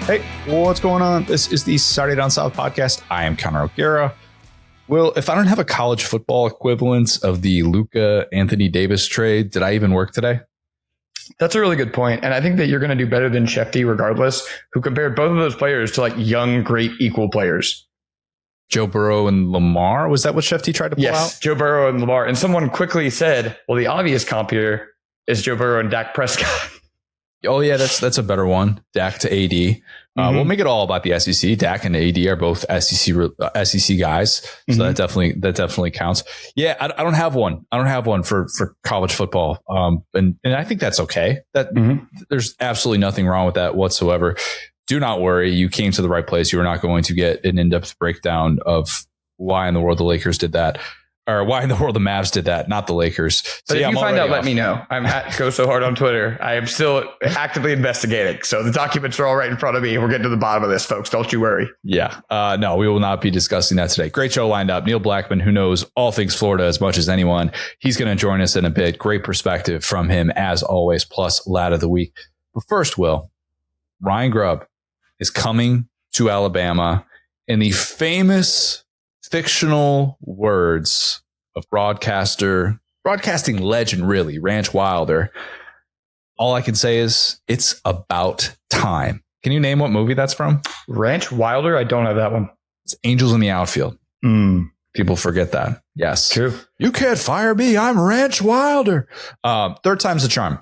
Hey, what's going on? This is the Saturday Down South podcast. I am Connor O'Gara. Well, if I don't have a college football equivalent of the Luka Anthony Davis trade, did I even work today? That's a really good point. And I think that you're going to do better than Shefty regardless, who compared both of those players to like young, great, equal players. Joe Burrow and Lamar? Was that what Shefty tried to pull out? Yes, Joe Burrow and Lamar. And someone quickly said, well, the obvious comp here is Joe Burrow and Dak Prescott. Oh, yeah, that's a better one. Dak to AD. We'll make it all about the SEC. Dak and AD are both SEC guys, so that definitely counts. Yeah, I don't have one. I don't have one for college football, and I think that's okay. There's absolutely nothing wrong with that whatsoever. Do not worry. You came to the right place. You are not going to get an in-depth breakdown of why in the world the Lakers did that. Or why in the world the Mavs did that, not the Lakers. But if you find out, let me know. I'm at Go So Hard on Twitter. I am still actively investigating. So the documents are all right in front of me. We're getting to the bottom of this, folks. Don't you worry. Yeah. No, we will not be discussing that today. Great show lined up. Neil Blackmon, who knows all things Florida as much as anyone. He's going to join us in a bit. Great perspective from him, as always, plus Lad of the Week. But first, Will, Ryan Grubb is coming to Alabama in the famous fictional words of broadcasting legend, really, Ranch Wilder. All I can say is it's about time. Can you name what movie that's from? Ranch Wilder? I don't have that one. It's Angels in the Outfield. People forget that. Yes. True. You can't fire me. I'm Ranch Wilder. Third time's the charm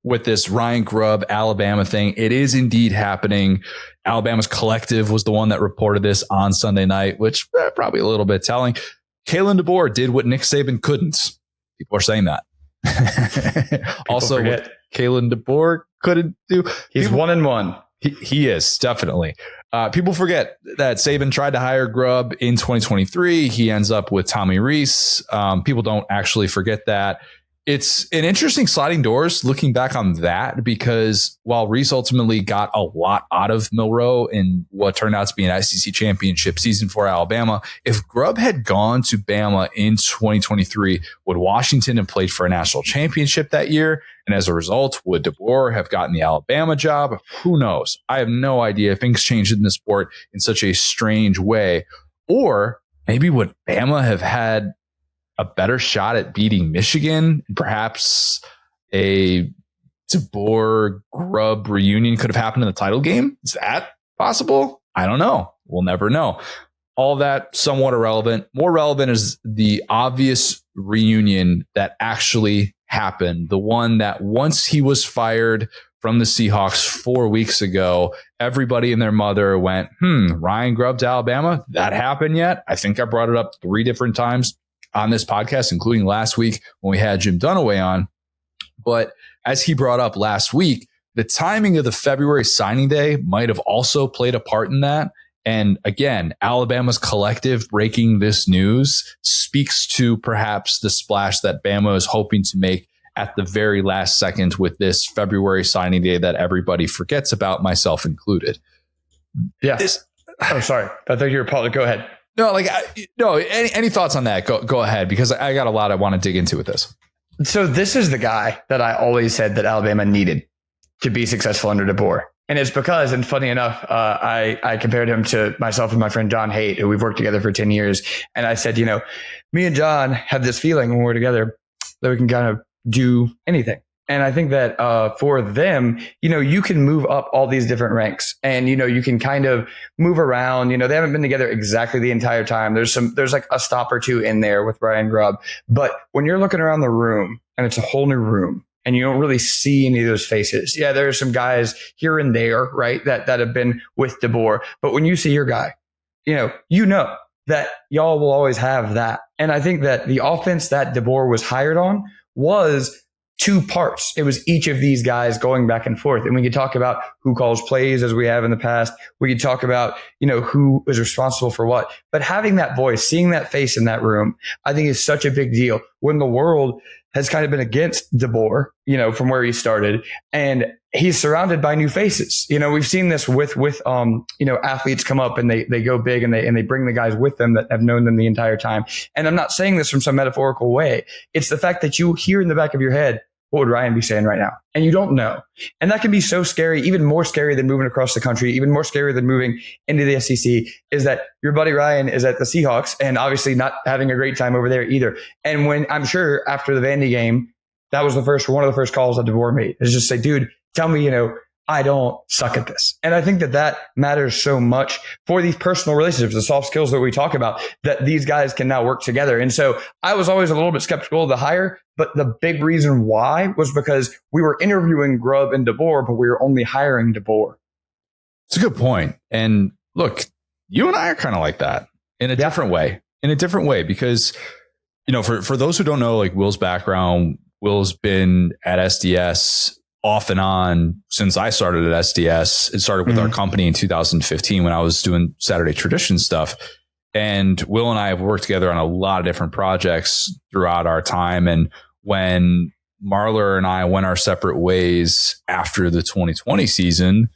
with this Ryan Grubb Alabama thing. It is indeed happening. Alabama's Collective was the one that reported this on Sunday night, which probably a little bit telling. Kalen DeBoer did what Nick Saban couldn't. People are saying that. Also, what Kalen DeBoer couldn't do. He's 1-1. He is, definitely. People forget that Saban tried to hire Grubb in 2023. He ends up with Tommy Rees. People don't actually forget that. It's an interesting sliding doors looking back on that, because while Reese ultimately got a lot out of Milroe in what turned out to be an SEC championship season for Alabama, if Grubb had gone to Bama in 2023, would Washington have played for a national championship that year? And as a result, would DeBoer have gotten the Alabama job? Who knows? I have no idea. Things changed in the sport in such a strange way. Or maybe would Bama have had a better shot at beating Michigan? Perhaps a DeBoer Grubb reunion could have happened in the title game. Is that possible? I don't know. We'll never know. All that somewhat irrelevant. More relevant is the obvious reunion that actually happened. The one that once he was fired from the Seahawks 4 weeks ago, everybody and their mother went, Ryan Grubb to Alabama? That happened yet? I think I brought it up 3 different times on this podcast, including last week when we had Jim Dunaway on. But as he brought up last week, the timing of the February signing day might have also played a part in that. And again, Alabama's Collective breaking this news speaks to perhaps the splash that Bama is hoping to make at the very last second with this February signing day that everybody forgets about, myself included. Yeah. Oh, sorry. I thought you were Paul. Go ahead. No, any thoughts on that? Go ahead, because I got a lot I want to dig into with this. So this is the guy that I always said that Alabama needed to be successful under DeBoer. And it's because, and funny enough, I compared him to myself and my friend John Haidt, who we've worked together for 10 years. And I said, me and John have this feeling when we're together that we can kind of do anything. And I think that for them, you can move up all these different ranks, and, you can kind of move around. They haven't been together exactly the entire time. There's like a stop or two in there with Ryan Grubb. But when you're looking around the room and it's a whole new room and you don't really see any of those faces. Yeah, there are some guys here and there, right, that have been with DeBoer. But when you see your guy, you know that y'all will always have that. And I think that the offense that DeBoer was hired on was 2 parts. It was each of these guys going back and forth. And we could talk about who calls plays as we have in the past. We could talk about, who is responsible for what. But having that voice, seeing that face in that room, I think is such a big deal when the world has kind of been against DeBoer, from where he started. And he's surrounded by new faces. We've seen this with athletes come up and they go big and they bring the guys with them that have known them the entire time. And I'm not saying this from some metaphorical way. It's the fact that you hear in the back of your head, what would Ryan be saying right now? And you don't know. And that can be so scary, even more scary than moving across the country, even more scary than moving into the SEC, is that your buddy Ryan is at the Seahawks and obviously not having a great time over there either. And when I'm sure after the Vandy game, that was one of the first calls that DeBoer made, is just say, dude, tell me, I don't suck at this. And I think that matters so much for these personal relationships, the soft skills that we talk about, that these guys can now work together. And so I was always a little bit skeptical of the hire, but the big reason why was because we were interviewing Grubb and DeBoer, but we were only hiring DeBoer. It's a good point. And look, you and I are kind of like that in a different way, because, for those who don't know, like Will's background, Will's been at SDS off and on since I started at SDS. It started with our company in 2015 when I was doing Saturday Tradition stuff. And Will and I have worked together on a lot of different projects throughout our time. And when Marler and I went our separate ways after the 2020 season,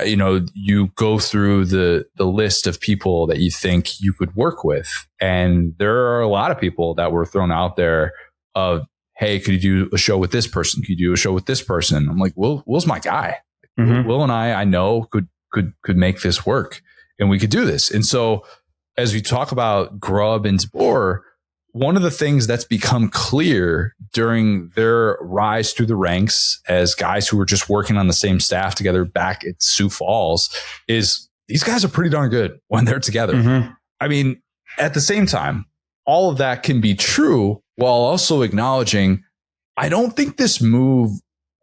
you go through the list of people that you think you could work with. And there are a lot of people that were thrown out there of, hey, could you do a show with this person? Could you do a show with this person? I'm like, Will's my guy. Will and I know could make this work, and we could do this. And so as we talk about Grubb and DeBoer, one of the things that's become clear during their rise through the ranks as guys who were just working on the same staff together back at Sioux Falls is these guys are pretty darn good when they're together. I mean, at the same time, all of that can be true while also acknowledging, I don't think this move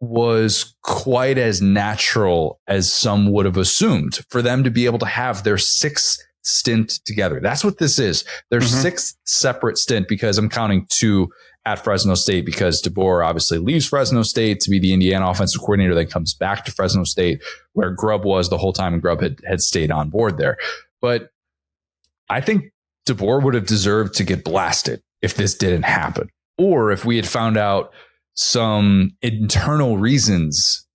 was quite as natural as some would have assumed for them to be able to have their sixth stint together. That's what this is. Their sixth separate stint, because I'm counting 2 at Fresno State, because DeBoer obviously leaves Fresno State to be the Indiana offensive coordinator, then comes back to Fresno State where Grubb was the whole time, and Grubb had stayed on board there. But I think DeBoer would have deserved to get blasted if this didn't happen, or if we had found out some internal reasons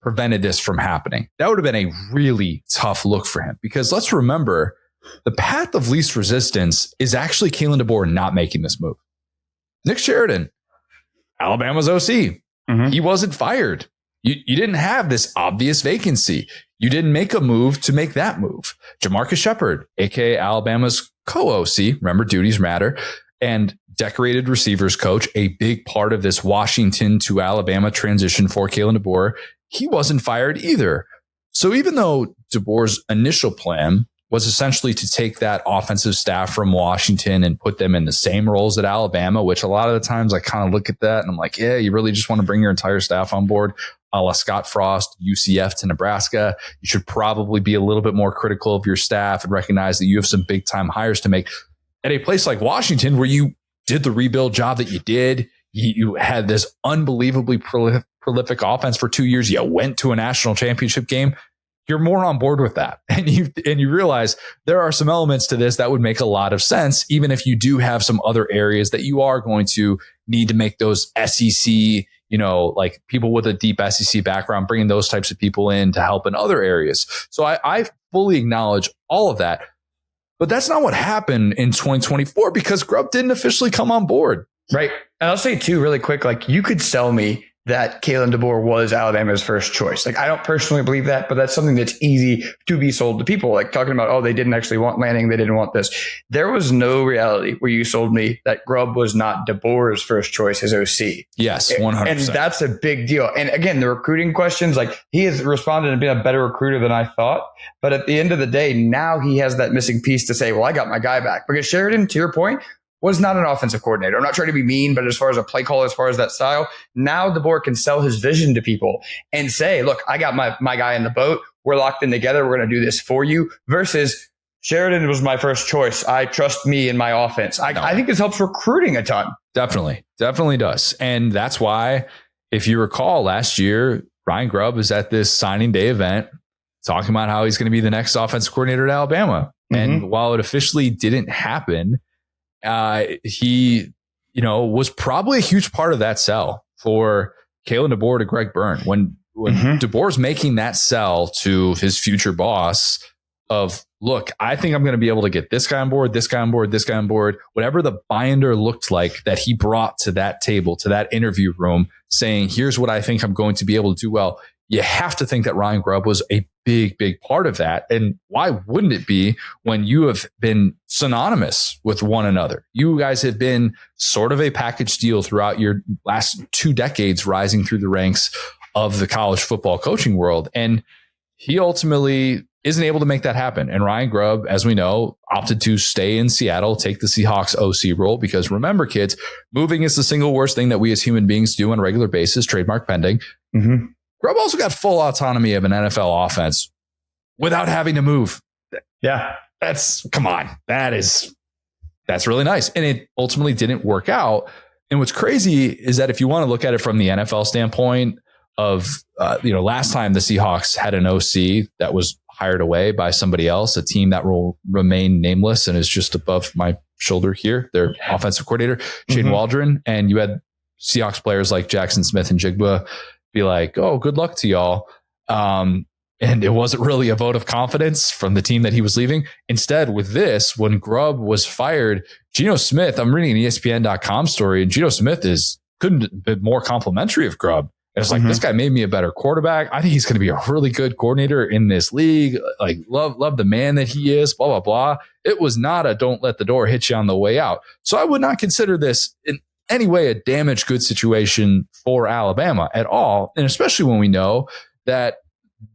prevented this from happening. That would have been a really tough look for him, because let's remember, the path of least resistance is actually Kalen DeBoer not making this move. Nick Sheridan, Alabama's OC. He wasn't fired. You didn't have this obvious vacancy. You didn't make a move to make that move. Jamarcus Shepard, aka Alabama's co-OC, remember, duties matter, and decorated receivers coach, a big part of this Washington to Alabama transition for Kalen DeBoer, he wasn't fired either. So even though DeBoer's initial plan was essentially to take that offensive staff from Washington and put them in the same roles at Alabama, which a lot of the times I kind of look at that and I'm like, yeah, you really just want to bring your entire staff on board, a la Scott Frost, UCF to Nebraska. You should probably be a little bit more critical of your staff and recognize that you have some big time hires to make at a place like Washington, where you did the rebuild job that you did. You had this unbelievably prolific offense for 2 years. You went to a national championship game. You're more on board with that. And you realize there are some elements to this that would make a lot of sense, even if you do have some other areas that you are going to need to make those SEC, like people with a deep SEC background, bringing those types of people in to help in other areas. So I fully acknowledge all of that. But that's not what happened in 2024, because Grubb didn't officially come on board. Right. And I'll say too, really quick, like you could sell me that Kalen DeBoer was Alabama's first choice. Like, I don't personally believe that, but that's something that's easy to be sold to people. Like talking about, oh, they didn't actually want Lanning, they didn't want this. There was no reality where you sold me that Grubb was not DeBoer's first choice as OC. Yes, 100%. And that's a big deal. And again, the recruiting questions, like he has responded and been a better recruiter than I thought. But at the end of the day, now he has that missing piece to say, well, I got my guy back. Because Sheridan, to your point, was not an offensive coordinator. I'm not trying to be mean, but as far as a play call, as far as that style, now DeBoer can sell his vision to people and say, look, I got my guy in the boat. We're locked in together. We're going to do this for you. Versus Sheridan was my first choice. I trust me in my offense. I think this helps recruiting a ton. Definitely does. And that's why, if you recall last year, Ryan Grubb was at this signing day event talking about how he's going to be the next offensive coordinator at Alabama. And while it officially didn't happen, he, was probably a huge part of that sell for Kalen DeBoer to Greg Byrne. When DeBoer's making that sell to his future boss of, look, I think I'm going to be able to get this guy on board, this guy on board, this guy on board, whatever the binder looked like that he brought to that table, to that interview room, saying, here's what I think I'm going to be able to do well. You have to think that Ryan Grubb was a big, big part of that. And why wouldn't it be when you have been synonymous with one another? You guys have been sort of a package deal throughout your last 2 decades, rising through the ranks of the college football coaching world. And he ultimately isn't able to make that happen. And Ryan Grubb, as we know, opted to stay in Seattle, take the Seahawks OC role, because remember, kids, moving is the single worst thing that we as human beings do on a regular basis, trademark pending. Mm-hmm. Grubb also got full autonomy of an NFL offense without having to move. Yeah. Come on. That's really nice. And it ultimately didn't work out. And what's crazy is that if you want to look at it from the NFL standpoint of, last time the Seahawks had an OC that was hired away by somebody else, a team that will remain nameless and is just above my shoulder here, their offensive coordinator, Shane Waldron. And you had Seahawks players like Jackson Smith and Jigba be like, oh, good luck to y'all. And it wasn't really a vote of confidence from the team that he was leaving. Instead, with this, when Grubb was fired, Geno Smith, I'm reading an ESPN.com story, and Geno Smith couldn't have been more complimentary of Grubb. It's like, this guy made me a better quarterback. I think he's going to be a really good coordinator in this league. Like, love the man that he is, blah, blah, blah. It was not a don't let the door hit you on the way out. So I would not consider this in any way a damaged good situation for Alabama at all. And especially when we know that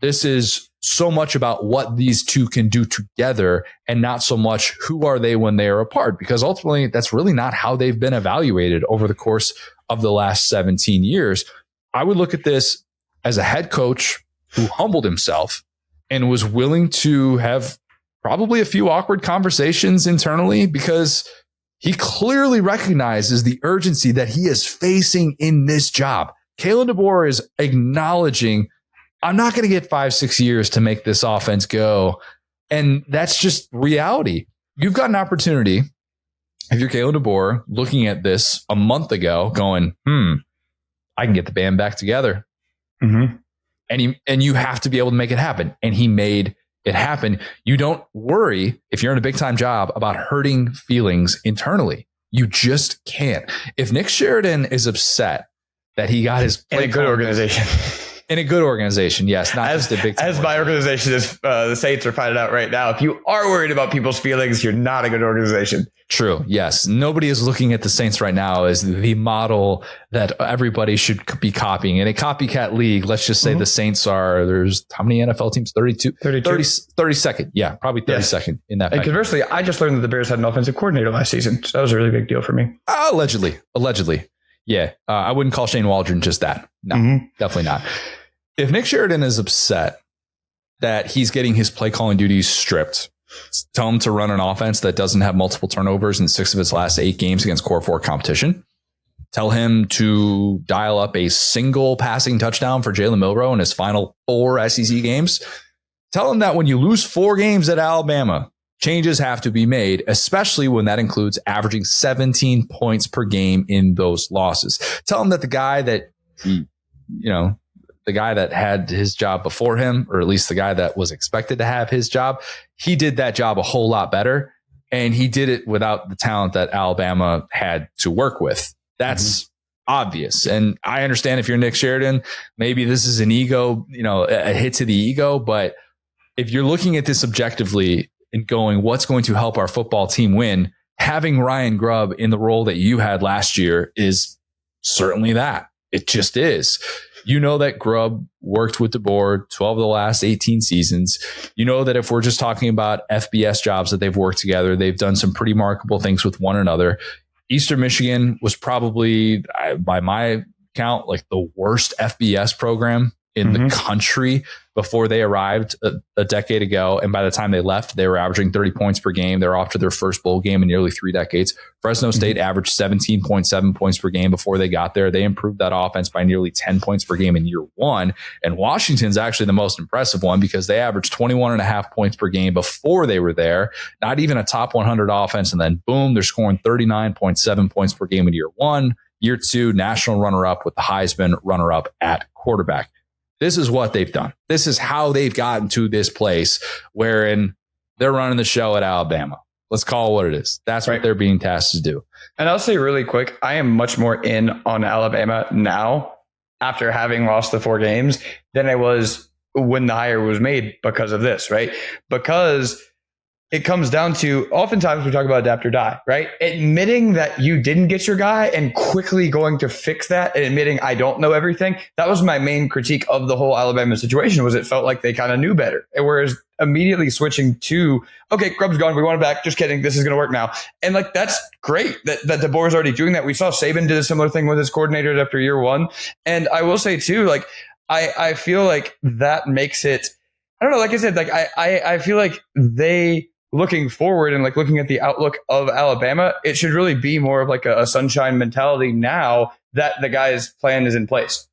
this is so much about what these two can do together and not so much who are they when they are apart, because ultimately that's really not how they've been evaluated over the course of the last 17 years. I would look at this as a head coach who humbled himself and was willing to have probably a few awkward conversations internally, because he clearly recognizes the urgency that he is facing in this job. Kalen DeBoer is acknowledging, I'm not going to get 5-6 years to make this offense go. And that's just reality. You've got an opportunity, if you're Kalen DeBoer, looking at this a month ago going, I can get the band back together. Mm-hmm. And you have to be able to make it happen. And he made it happen. You don't worry, if you're in a big time job, about hurting feelings internally. You just can't. If Nick Sheridan is upset that he got his in a good organization. In a good organization, yes. Not just a big time. As my organization is, the Saints are finding out right now, if you are worried about people's feelings, you're not a good organization. True. Yes. Nobody is looking at the Saints right now as the model that everybody should be copying. In a copycat league, let's just say the Saints are, there's how many NFL teams? 32nd. Yeah, probably 32nd in that. And conversely, I just learned that the Bears had an offensive coordinator last season. So that was a really big deal for me. Allegedly. Yeah. I wouldn't call Shane Waldron just that. No, definitely not. If Nick Sheridan is upset that he's getting his play calling duties stripped, tell him to run an offense that doesn't have multiple turnovers in 6 of its last 8 games against Core 4 competition. Tell him to dial up a single passing touchdown for Jalen Milroe in his final 4 SEC games. Tell him that when you lose 4 games at Alabama, changes have to be made, especially when that includes averaging 17 points per game in those losses. Tell him that the guy that the guy that had his job before him, or at least the guy that was expected to have his job, he did that job a whole lot better. And he did it without the talent that Alabama had to work with. That's obvious. And I understand if you're Nick Sheridan, maybe this is an ego, a hit to the ego. But if you're looking at this objectively and going, what's going to help our football team win? Having Ryan Grubb in the role that you had last year is certainly that. It just is. You know that Grubb worked with DeBoer 12 of the last 18 seasons. You know that if we're just talking about FBS jobs that they've worked together, they've done some pretty remarkable things with one another. Eastern Michigan was probably, by my count, like the worst FBS program in the country before they arrived a decade ago. And by the time they left, they were averaging 30 points per game. They're off to their first bowl game in nearly 3 decades. Fresno State averaged 17.7 points per game before they got there. They improved that offense by nearly 10 points per game in year 1. And Washington's actually the most impressive one, because they averaged 21.5 points per game before they were there. Not even a top 100 offense. And then boom, they're scoring 39.7 points per game in year 1. Year 2, national runner-up with the Heisman runner-up at quarterback. This is what they've done. This is how they've gotten to this place wherein They're running the show at Alabama. Let's call it what it is. That's what they're being tasked to do. And I'll say really quick, I am much more in on Alabama now after having lost the 4 games than I was when the hire was made because of this, right? Because it comes down to, oftentimes we talk about adapt or die, right? Admitting that you didn't get your guy and quickly going to fix that and admitting I don't know everything. That was my main critique of the whole Alabama situation, was it felt like they kind of knew better. And whereas immediately switching to, okay, Grubb's gone, we want him back, just kidding, this is going to work now. And like, that's great that DeBoer is already doing that. We saw Saban did a similar thing with his coordinators after year 1. And I will say too, like, I feel like that makes it, I don't know, like I said, like I feel like they, looking forward and like looking at the outlook of Alabama, it should really be more of like a sunshine mentality now that the guy's plan is in place.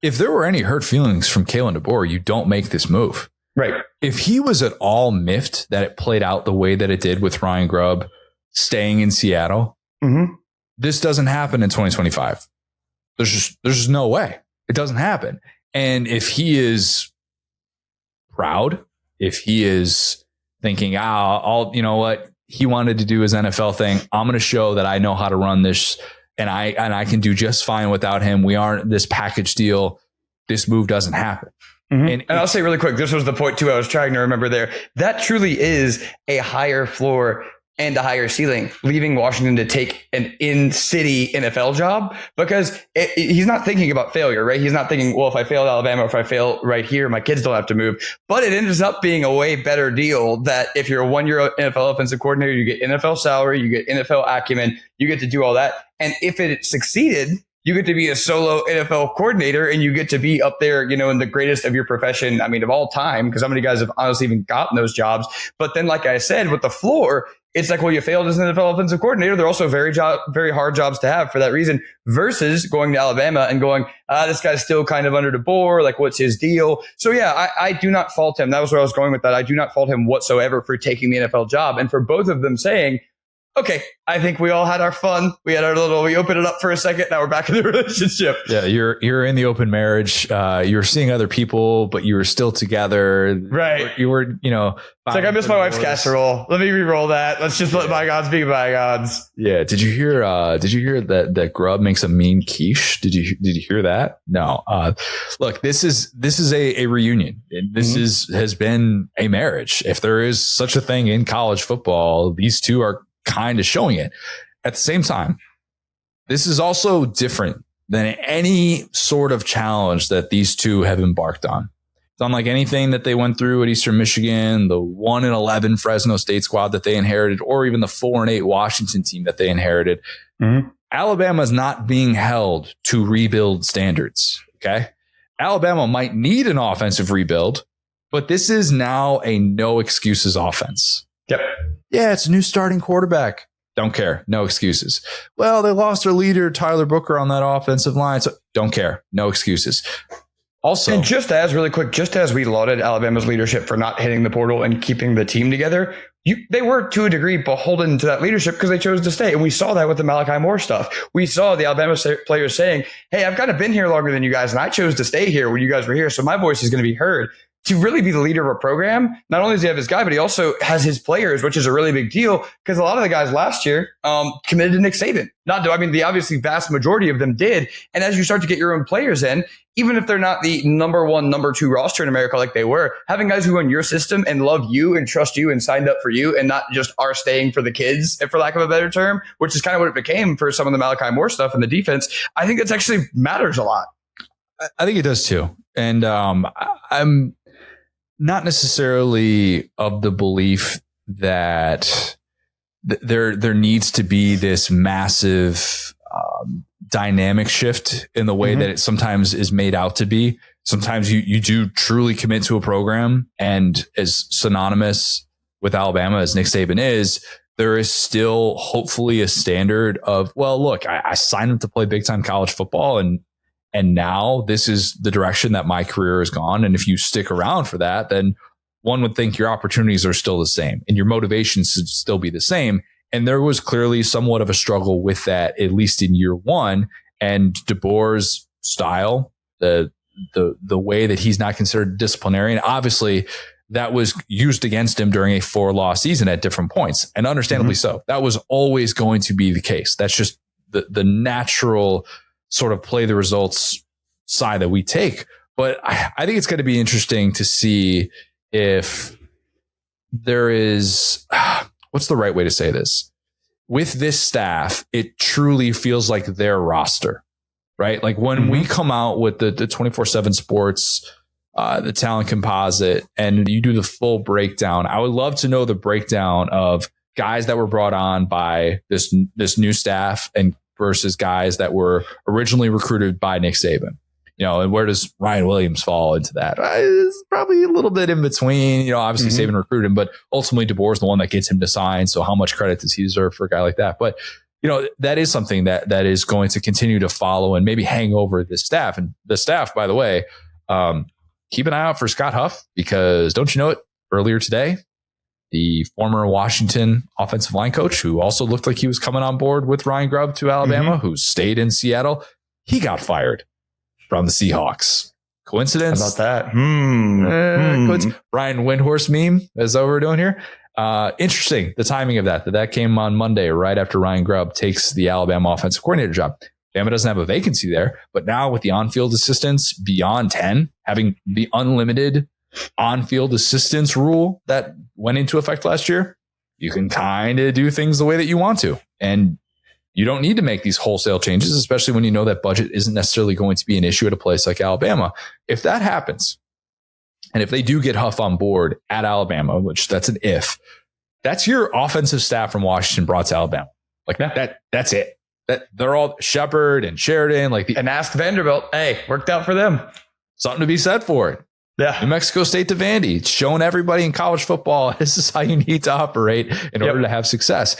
If there were any hurt feelings from Kalen DeBoer, you don't make this move. Right. If he was at all miffed that it played out the way that it did with Ryan Grubb staying in Seattle, this doesn't happen in 2025. There's just no way. It doesn't happen. And if he is proud, if he is thinking, I'll, you know what, he wanted to do his NFL thing, I'm going to show that I know how to run this, and I can do just fine without him. We aren't this package deal. This move doesn't happen. And I'll say really quick, this was the point too I was trying to remember there. That truly is a higher floor and a higher ceiling, leaving Washington to take an in-city NFL job, because he's not thinking about failure, right? He's not thinking, well, if I fail at Alabama, if I fail right here, my kids don't have to move. But it ends up being a way better deal that if you're a 1-year NFL offensive coordinator, you get NFL salary, you get NFL acumen, you get to do all that. And if it succeeded, you get to be a solo NFL coordinator and you get to be up there, you know, in the greatest of your profession, I mean, of all time, because how many guys have honestly even gotten those jobs? But then, like I said, with the floor, it's like, well, you failed as an NFL offensive coordinator. They're also very hard jobs to have for that reason, versus going to Alabama and going, this guy's still kind of under DeBoer. Like, what's his deal? So, yeah, I do not fault him. That was where I was going with that. I do not fault him whatsoever for taking the NFL job. And for both of them saying, okay, I think we all had our fun. We opened it up for a second. Now we're back in the relationship. Yeah, you're in the open marriage. You're seeing other people, but you were still together. Right. You were, you know. It's like, I miss my wife's casserole. Let me re-roll that. Let's just let bygones be bygones. Yeah. Did you hear that Grubb makes a mean quiche? Did you hear that? No. Look, this is a reunion. This has been a marriage. If there is such a thing in college football, these two are kind of showing it. At the same time, this is also different than any sort of challenge that these two have embarked on. It's unlike anything that they went through at Eastern Michigan, the 1-11 Fresno State squad that they inherited, or even the 4-8 Washington team that they inherited. Alabama is not being held to rebuild standards. Okay. Alabama might need an offensive rebuild, but this is now a no excuses offense. Yep. Yeah, it's a new starting quarterback. Don't care. No excuses. Well, they lost their leader, Tyler Booker, on that offensive line. So don't care. No excuses. Also, and just as we lauded Alabama's leadership for not hitting the portal and keeping the team together, they were to a degree beholden to that leadership because they chose to stay. And we saw that with the Malachi Moore stuff. We saw the Alabama players saying, hey, I've kind of been here longer than you guys, and I chose to stay here when you guys were here. So my voice is going to be heard. To really be the leader of a program, not only does he have his guy, but he also has his players, which is a really big deal because a lot of the guys last year committed to Nick Saban. The obviously vast majority of them did. And as you start to get your own players in, even if they're not the number 1, number 2 roster in America like they were, having guys who run your system and love you and trust you and signed up for you and not just are staying for the kids, for lack of a better term, which is kind of what it became for some of the Malachi Moore stuff in the defense. I think that's actually matters a lot. I think it does too. And I'm not necessarily of the belief that there needs to be this massive dynamic shift in the way that it sometimes is made out to be. Sometimes you do truly commit to a program, and as synonymous with Alabama as Nick Saban is, there is still hopefully a standard of, well, look, I signed up to play big time college football, and now this is the direction that my career has gone. And if you stick around for that, then one would think your opportunities are still the same and your motivations should still be the same. And there was clearly somewhat of a struggle with that, at least in year one. And DeBoer's style, the way that he's not considered disciplinarian, obviously that was used against him during a 4-loss season at different points. And understandably so. That was always going to be the case. That's just the natural sort of play the results side that we take. But I think it's going to be interesting to see if there is, what's the right way to say this? With this staff, it truly feels like their roster, right? Like when we come out with the 24/7 sports, the talent composite, and you do the full breakdown, I would love to know the breakdown of guys that were brought on by this new staff and versus guys that were originally recruited by Nick Saban. And where does Ryan Williams fall into that? It's probably a little bit in between. Obviously Saban recruited him, but ultimately DeBoer is the one that gets him to sign. So how much credit does he deserve for a guy like that? But that is something that is going to continue to follow and maybe hang over this staff. And the staff, by the way, keep an eye out for Scott Huff, because don't you know it? Earlier today, the former Washington offensive line coach, who also looked like he was coming on board with Ryan Grubb to Alabama, who stayed in Seattle, he got fired from the Seahawks. Coincidence? How about that? Brian Windhorst meme, is that what we're doing here? Interesting, the timing of that came on Monday, right after Ryan Grubb takes the Alabama offensive coordinator job. Bama doesn't have a vacancy there, but now with the on-field assistants beyond 10, having the unlimited on-field assistance rule that went into effect last year, you can kind of do things the way that you want to. And you don't need to make these wholesale changes, especially when you know that budget isn't necessarily going to be an issue at a place like Alabama. If that happens, and if they do get Huff on board at Alabama, which that's an if, that's your offensive staff from Washington brought to Alabama. Like that's it. That they're all Shepard and Sheridan, and ask Vanderbilt. Hey, worked out for them. Something to be said for it. Yeah. New Mexico State to Vandy. It's showing everybody in college football, this is how you need to operate in order to have success.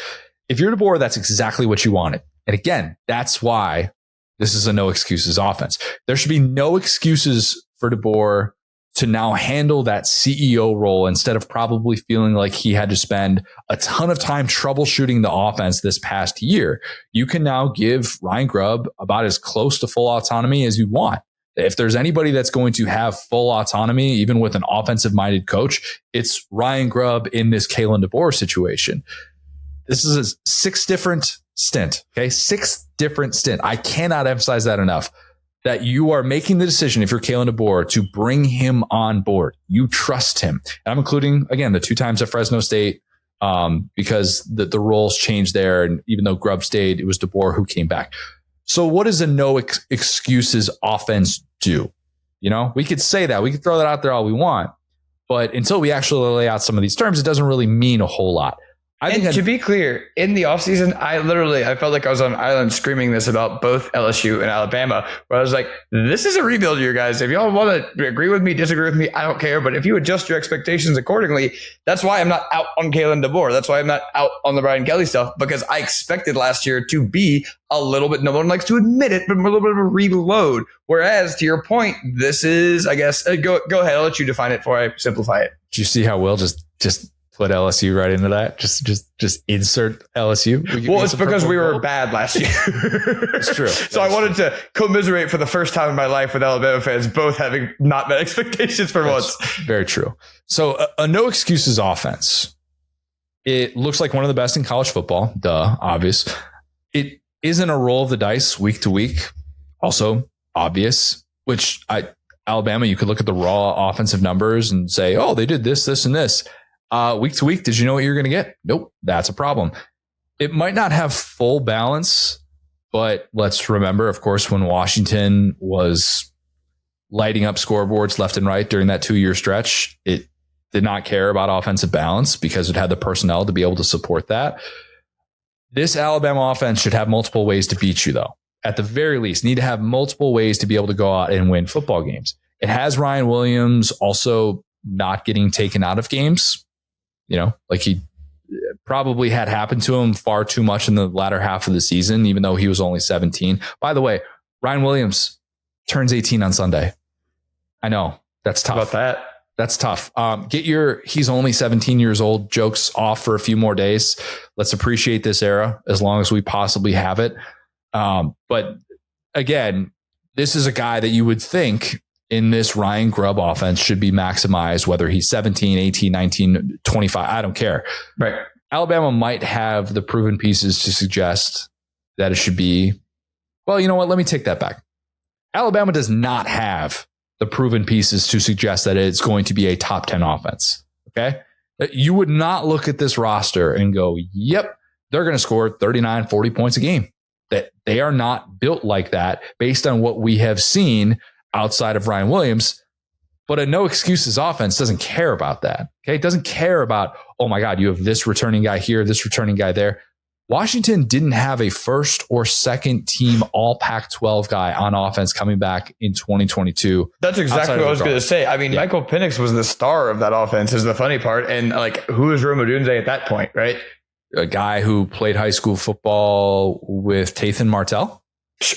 If you're DeBoer, that's exactly what you wanted. And again, that's why this is a no excuses offense. There should be no excuses for DeBoer to now handle that CEO role instead of probably feeling like he had to spend a ton of time troubleshooting the offense this past year. You can now give Ryan Grubb about as close to full autonomy as you want. If there's anybody that's going to have full autonomy, even with an offensive minded coach, it's Ryan Grubb in this Kalen DeBoer situation. This is a 6 different stint. Okay. 6 different stint. I cannot emphasize that enough, that you are making the decision, if you're Kalen DeBoer, to bring him on board. You trust him. And I'm including, again, the 2 times at Fresno State, because the roles changed there. And even though Grubb stayed, it was DeBoer who came back. So what does a no excuses offense do? We could say that. We could throw that out there all we want. But until we actually lay out some of these terms, it doesn't really mean a whole lot. To be clear, in the offseason, I felt like I was on an island screaming this about both LSU and Alabama, where I was like, this is a rebuild year, guys. If y'all want to agree with me, disagree with me, I don't care. But if you adjust your expectations accordingly, that's why I'm not out on Kalen DeBoer. That's why I'm not out on the Brian Kelly stuff, because I expected last year to be a little bit, no one likes to admit it, but a little bit of a reload. Whereas, to your point, this is, I guess, go ahead. I'll let you define it before I simplify it. Do you see how Will just put LSU right into that? Just insert LSU. Well, it's because we were bad last year. It's true. So I wanted to commiserate for the first time in my life with Alabama fans both having not met expectations for once. Very true. So a no excuses offense. It looks like one of the best in college football. Duh, obvious. It isn't a roll of the dice week to week. Also obvious, which Alabama, you could look at the raw offensive numbers and say, oh, they did this, this, and this. Week to week, did you know what you're going to get? Nope. That's a problem. It might not have full balance, but let's remember, of course, when Washington was lighting up scoreboards left and right during that 2-year stretch, it did not care about offensive balance because it had the personnel to be able to support that. This Alabama offense should have multiple ways to beat you, though. At the very least, need to have multiple ways to be able to go out and win football games. It has Ryan Williams also not getting taken out of games. Like he probably had happened to him far too much in the latter half of the season, even though he was only 17. By the way, Ryan Williams turns 18 on Sunday. I know that's tough. How about that? That's tough. Get your he's only 17 years old jokes off for a few more days. Let's appreciate this era as long as we possibly have it. But again, this is a guy that you would think in this Ryan Grubb offense should be maximized, whether he's 17, 18, 19, 25. I don't care. Right. Alabama might have the proven pieces to suggest that it should be. Well, you know what? Let me take that back. Alabama does not have the proven pieces to suggest that it's going to be a top 10 offense. Okay. You would not look at this roster and go, yep, they're going to score 39, 40 points a game. That they are not built like that based on what we have seen outside of Ryan Williams. But a no excuses offense doesn't care about that. Okay. It doesn't care about, oh my God, you have this returning guy here, this returning guy there. Washington didn't have a first or second team all Pac-12 guy on offense coming back in 2022. That's exactly what I was going to say. I mean, Michael Penix was the star of that offense is the funny part. And like, who is Rome Odunze at that point, right? A guy who played high school football with Tathan Martell.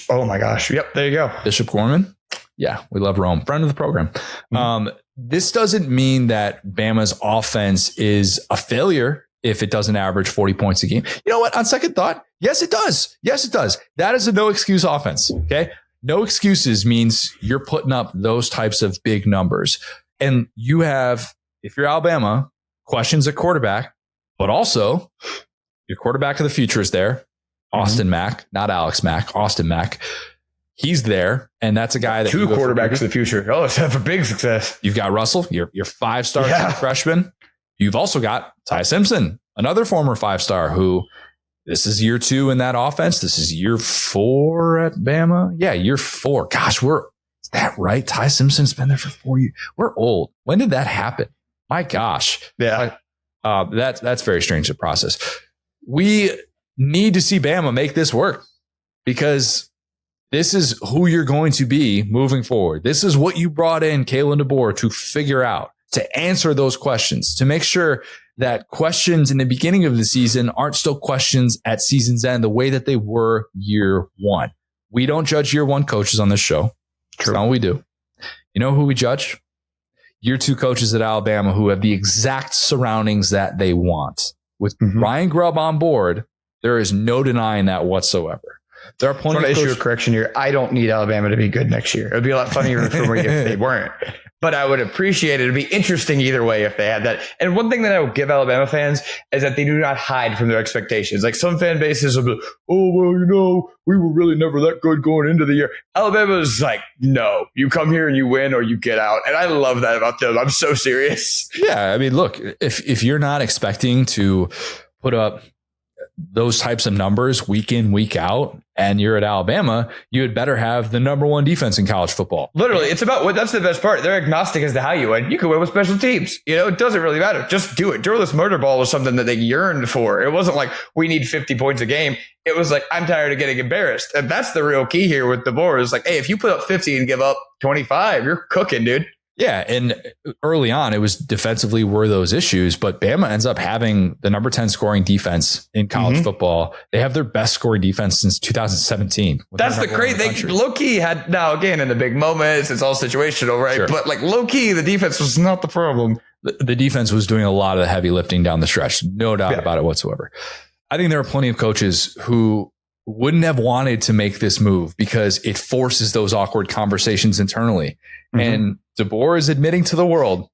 Oh my gosh. Yep. There you go. Bishop Gorman. Yeah, we love Rome. Friend of the program. This doesn't mean that Bama's offense is a failure if it doesn't average 40 points a game. You know what? On second thought, yes, it does. Yes, it does. That is a no excuse offense. Okay. No excuses means you're putting up those types of big numbers. And you have, if you're Alabama, questions at quarterback, but also your quarterback of the future is there. Austin Mack, not Alex Mack, Austin Mack. He's there. And that's a guy that two quarterbacks of the future. Oh, it's for big success. You've got Russell, your 5-star freshman. You've also got Ty Simpson, another former 5-star who this is year 2 in that offense. This is year 4 at Bama. Yeah, year 4. Gosh, is that right? Ty Simpson's been there for 4 years. We're old. When did that happen? My gosh. Yeah. That's very strange to process. We need to see Bama make this work because this is who you're going to be moving forward. This is what you brought in Kalen DeBoer to figure out, to answer those questions, to make sure that questions in the beginning of the season aren't still questions at season's end the way that they were year 1. We don't judge year 1 coaches on this show. That's not what we do. You know who we judge? Year 2 coaches at Alabama who have the exact surroundings that they want. With Ryan Grubb on board, there is no denying that whatsoever. There are plenty of issue of correction here. I don't need Alabama to be good next year. It would be a lot funnier for me if they weren't. But I would appreciate it. It'd be interesting either way if they had that. And one thing that I would give Alabama fans is that they do not hide from their expectations. Like some fan bases will be, oh, well, you know, we were really never that good going into the year. Alabama is like, no, you come here and you win or you get out. And I love that about them. I'm so serious. Yeah. I mean, look, if you're not expecting to put up those types of numbers week in, week out, and you're at Alabama, you had better have the number 1 defense in college football. Literally, it's about what that's the best part. They're agnostic as to how you win. You can win with special teams. You know, it doesn't really matter. Just do it. Dureless murder ball was something that they yearned for. It wasn't like we need 50 points a game. It was like, I'm tired of getting embarrassed. And that's the real key here with DeBoer is like, hey, if you put up 50 and give up 25, you're cooking, dude. Yeah, and early on, it was defensively were those issues, but Bama ends up having the number 10 scoring defense in college football. They have their best scoring defense since 2017. That's the crazy thing. Low-key had, now again, in the big moments, it's all situational, right? Sure. But like low-key, the defense was not the problem. The defense was doing a lot of the heavy lifting down the stretch. No doubt about it whatsoever. I think there are plenty of coaches who wouldn't have wanted to make this move because it forces those awkward conversations internally. And DeBoer is admitting to the world,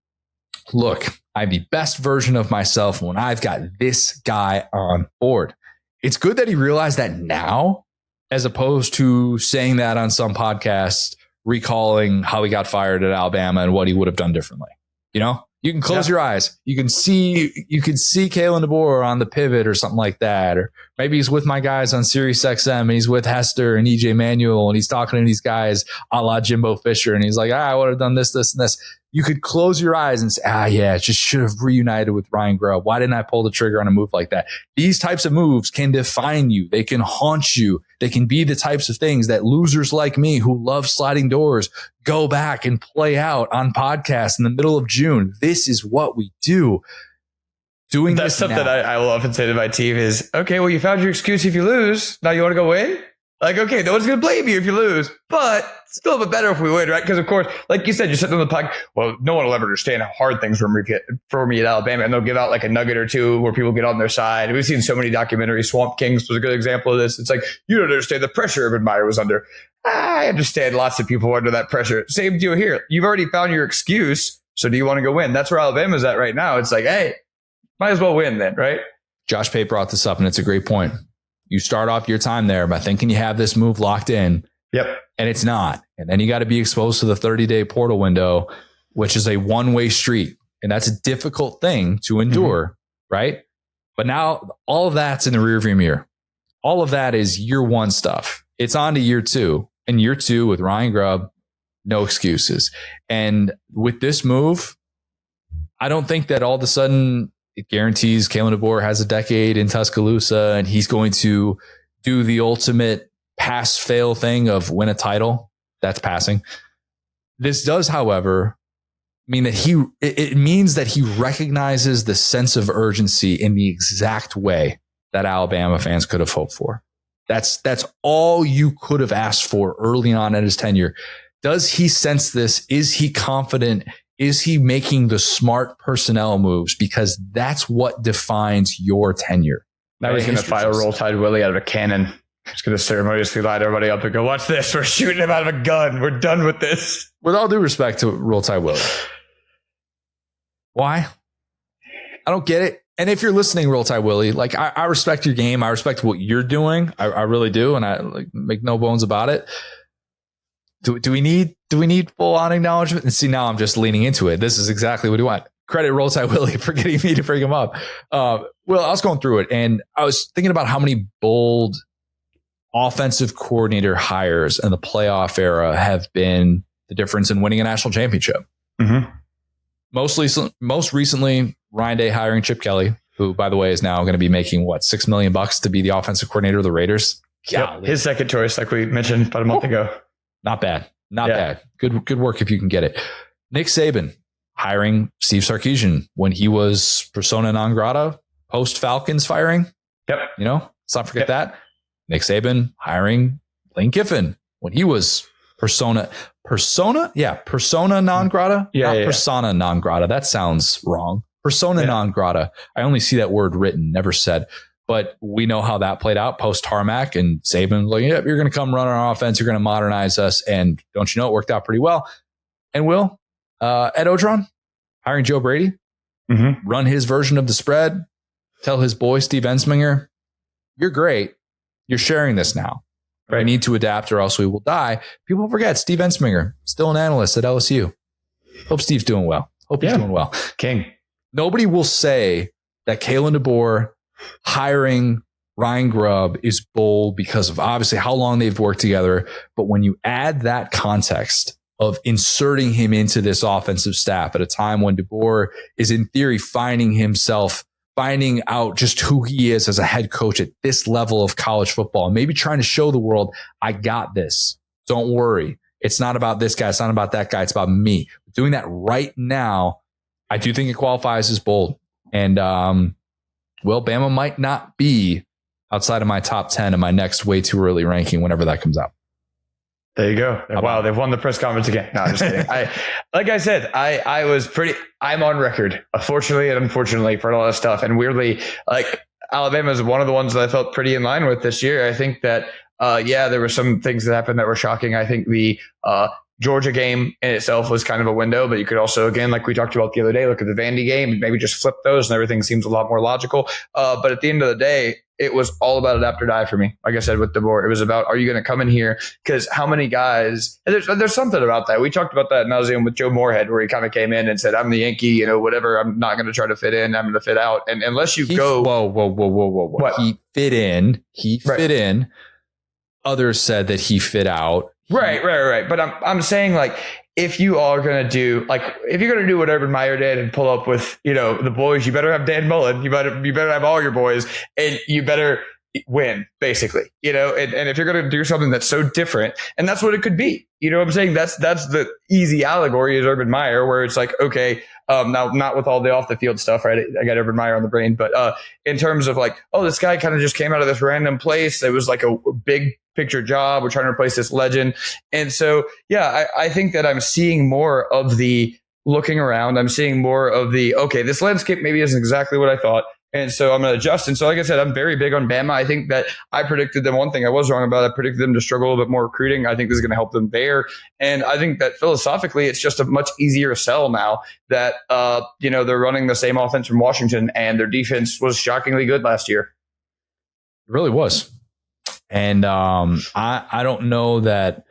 look, I'm the best version of myself when I've got this guy on board. It's good that he realized that now, as opposed to saying that on some podcast, recalling how he got fired at Alabama and what he would have done differently. You know, you can close your eyes. You can see Kalen DeBoer on the pivot or something like that. Or maybe he's with my guys on Sirius XM and he's with Hester and EJ Manuel and he's talking to these guys a la Jimbo Fisher. And he's like, I would have done this, this, and this. You could close your eyes and say, yeah, it just should have reunited with Ryan Grubb. Why didn't I pull the trigger on a move like that? These types of moves can define you. They can haunt you. They can be the types of things that losers like me who love sliding doors go back and play out on podcasts in the middle of June. This is what we do. Doing that's something I will often say to my team is, okay, well, you found your excuse if you lose. Now you want to go win? Like, okay, no one's going to blame you if you lose, but it's still a bit better if we win, right? Because, of course, like you said, you're sitting on the podcast. Well, no one will ever understand how hard things were for me at Alabama. And they'll give out like a nugget or two where people get on their side. We've seen so many documentaries. Swamp Kings was a good example of this. It's like, you don't understand the pressure Urban Meyer was under. I understand lots of people under that pressure. Same deal here. You've already found your excuse. So do you want to go win? That's where Alabama's at right now. It's like, hey, might as well win then, right? Josh Pate brought this up, and it's a great point. You start off your time there by thinking you have this move locked in. Yep. And it's not. And then you got to be exposed to the 30-day portal window, which is a one-way street. And that's a difficult thing to endure, right? But now all of that's in the rearview mirror. All of that is year one stuff. It's on to year two. And year two with Ryan Grubb, no excuses. And with this move, I don't think that all of a sudden it guarantees Kalen DeBoer has a decade in Tuscaloosa and he's going to do the ultimate pass-fail thing of win a title. That's passing. This does, however, mean that it means that he recognizes the sense of urgency in the exact way that Alabama fans could have hoped for. That's all you could have asked for early on in his tenure. Does he sense this? Is he confident? Is he making the smart personnel moves? Because that's what defines your tenure. Now he's going to fire Roll Tide Willie out of a cannon. He's going to ceremoniously light everybody up and go, watch this. We're shooting him out of a gun. We're done with this. With all due respect to Roll Tide Willie. Why? I don't get it. And if you're listening, Roll Tide Willie, like I respect your game. I respect what you're doing. I really do. And I make no bones about it. Do we need full on acknowledgement? And see, now I'm just leaning into it. This is exactly what we want. Credit Roll Tide Willie for getting me to bring him up. Well, I was going through it and I was thinking about how many bold offensive coordinator hires in the playoff era have been the difference in winning a national championship. Mm-hmm. Most recently, Ryan Day hiring Chip Kelly, who, by the way, is now going to be making $6 million to be the offensive coordinator of the Raiders. Yep. His second choice, like we mentioned about a month ago. Not bad. Not bad. Good work if you can get it. Nick Saban hiring Steve Sarkisian when he was persona non grata post Falcons firing. Yep. Let's not forget that. Nick Saban hiring Lane Kiffin when he was persona non grata, persona non grata. That sounds wrong. Persona non grata. I only see that word written, never said. But we know how that played out post Tarmac and Saban like, yep, you're going to come run our offense. You're going to modernize us. And don't you know, it worked out pretty well. And Ed Orgeron hiring Joe Brady, run his version of the spread, tell his boy, Steve Ensminger, you're great. You're sharing this now. Right. We need to adapt or else we will die. People forget Steve Ensminger, still an analyst at LSU. Hope Steve's doing well. He's doing well. King. Nobody will say that Kalen DeBoer hiring Ryan Grubb is bold because of obviously how long they've worked together. But when you add that context of inserting him into this offensive staff at a time when DeBoer is in theory finding out just who he is as a head coach at this level of college football, and maybe trying to show the world, I got this. Don't worry. It's not about this guy. It's not about that guy. It's about me. Doing that right now, I do think it qualifies as bold. And, Bama might not be outside of my top 10 in my next way too early ranking whenever that comes out. There you go. Wow, they've won the press conference again. No, I'm just kidding. I'm on record, fortunately and unfortunately, for all that stuff. And weirdly, Alabama is one of the ones that I felt pretty in line with this year. I think that, there were some things that happened that were shocking. I think the Georgia game in itself was kind of a window, but you could also, again, like we talked about the other day, look at the Vandy game and maybe just flip those and everything seems a lot more logical. But at the end of the day, it was all about adapt or die for me. Like I said, with DeBoer, it was about, are you going to come in here? Because how many guys, and there's something about that. We talked about that in nauseam with Joe Moorhead, where he kind of came in and said, I'm the Yankee, whatever. I'm not going to try to fit in. I'm going to fit out. And unless you go. Whoa. What? He fit in. Fit in. Others said that he fit out. Right. But I'm saying, if you are going to do, if you're going to do what Urban Meyer did and pull up with, the boys, you better have Dan Mullen. You better have all your boys, and you better win, basically, and if you're going to do something that's so different, and that's what it could be, what I'm saying? That's the easy allegory is Urban Meyer, where it's like, okay, now not with all the off the field stuff, right? I got Urban Meyer on the brain, but in terms of this guy kind of just came out of this random place. It was like a big picture job. We're trying to replace this legend. And so, I think that I'm seeing more of the looking around. I'm seeing more of the, okay, this landscape maybe isn't exactly what I thought. And so I'm going to adjust. And so, like I said, I'm very big on Bama. I think that I predicted them. One thing I was wrong about, I predicted them to struggle a little bit more recruiting. I think this is going to help them there. And I think that philosophically, it's just a much easier sell now that, they're running the same offense from Washington, and their defense was shockingly good last year. It really was. And I don't know that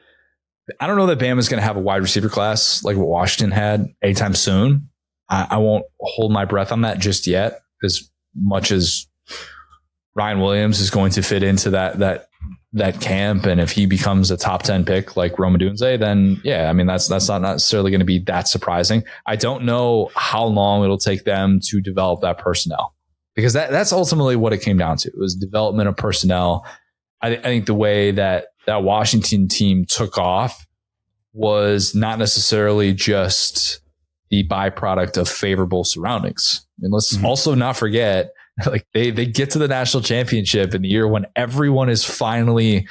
Bama's going to have a wide receiver class like what Washington had anytime soon. I won't hold my breath on that just yet, as much as Ryan Williams is going to fit into that camp. And if he becomes a top 10 pick like Rome Odunze, then yeah, I mean, that's not necessarily going to be that surprising. I don't know how long it'll take them to develop that personnel, because that's ultimately what it came down to. It was development of personnel. I think the way that Washington team took off was not necessarily just the byproduct of favorable surroundings. And let's also not forget, like they get to the national championship in the year when everyone is finally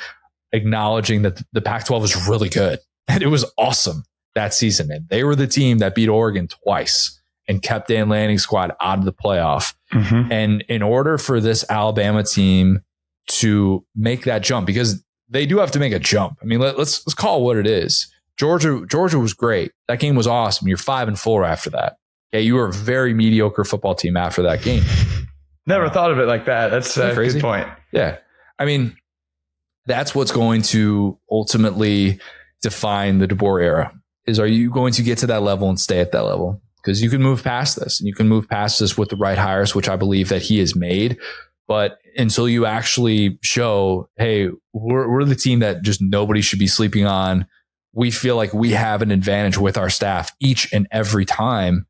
acknowledging that the Pac-12 is really good. And it was awesome that season. And they were the team that beat Oregon twice and kept Dan Lanning's squad out of the playoff. And in order for this Alabama team to make that jump, because they do have to make a jump. I mean, let's call it what it is. Georgia was great. That game was awesome. You're 5-4 after that. Okay, you were a very mediocre football team after that game. Never thought of it like that. That's a good point. Yeah. I mean, that's what's going to ultimately define the DeBoer era. Are you going to get to that level and stay at that level? Because you can move past this, and you can move past this with the right hires, which I believe that he has made. But until you actually show, hey, we're the team that just nobody should be sleeping on. We feel like we have an advantage with our staff each and every time.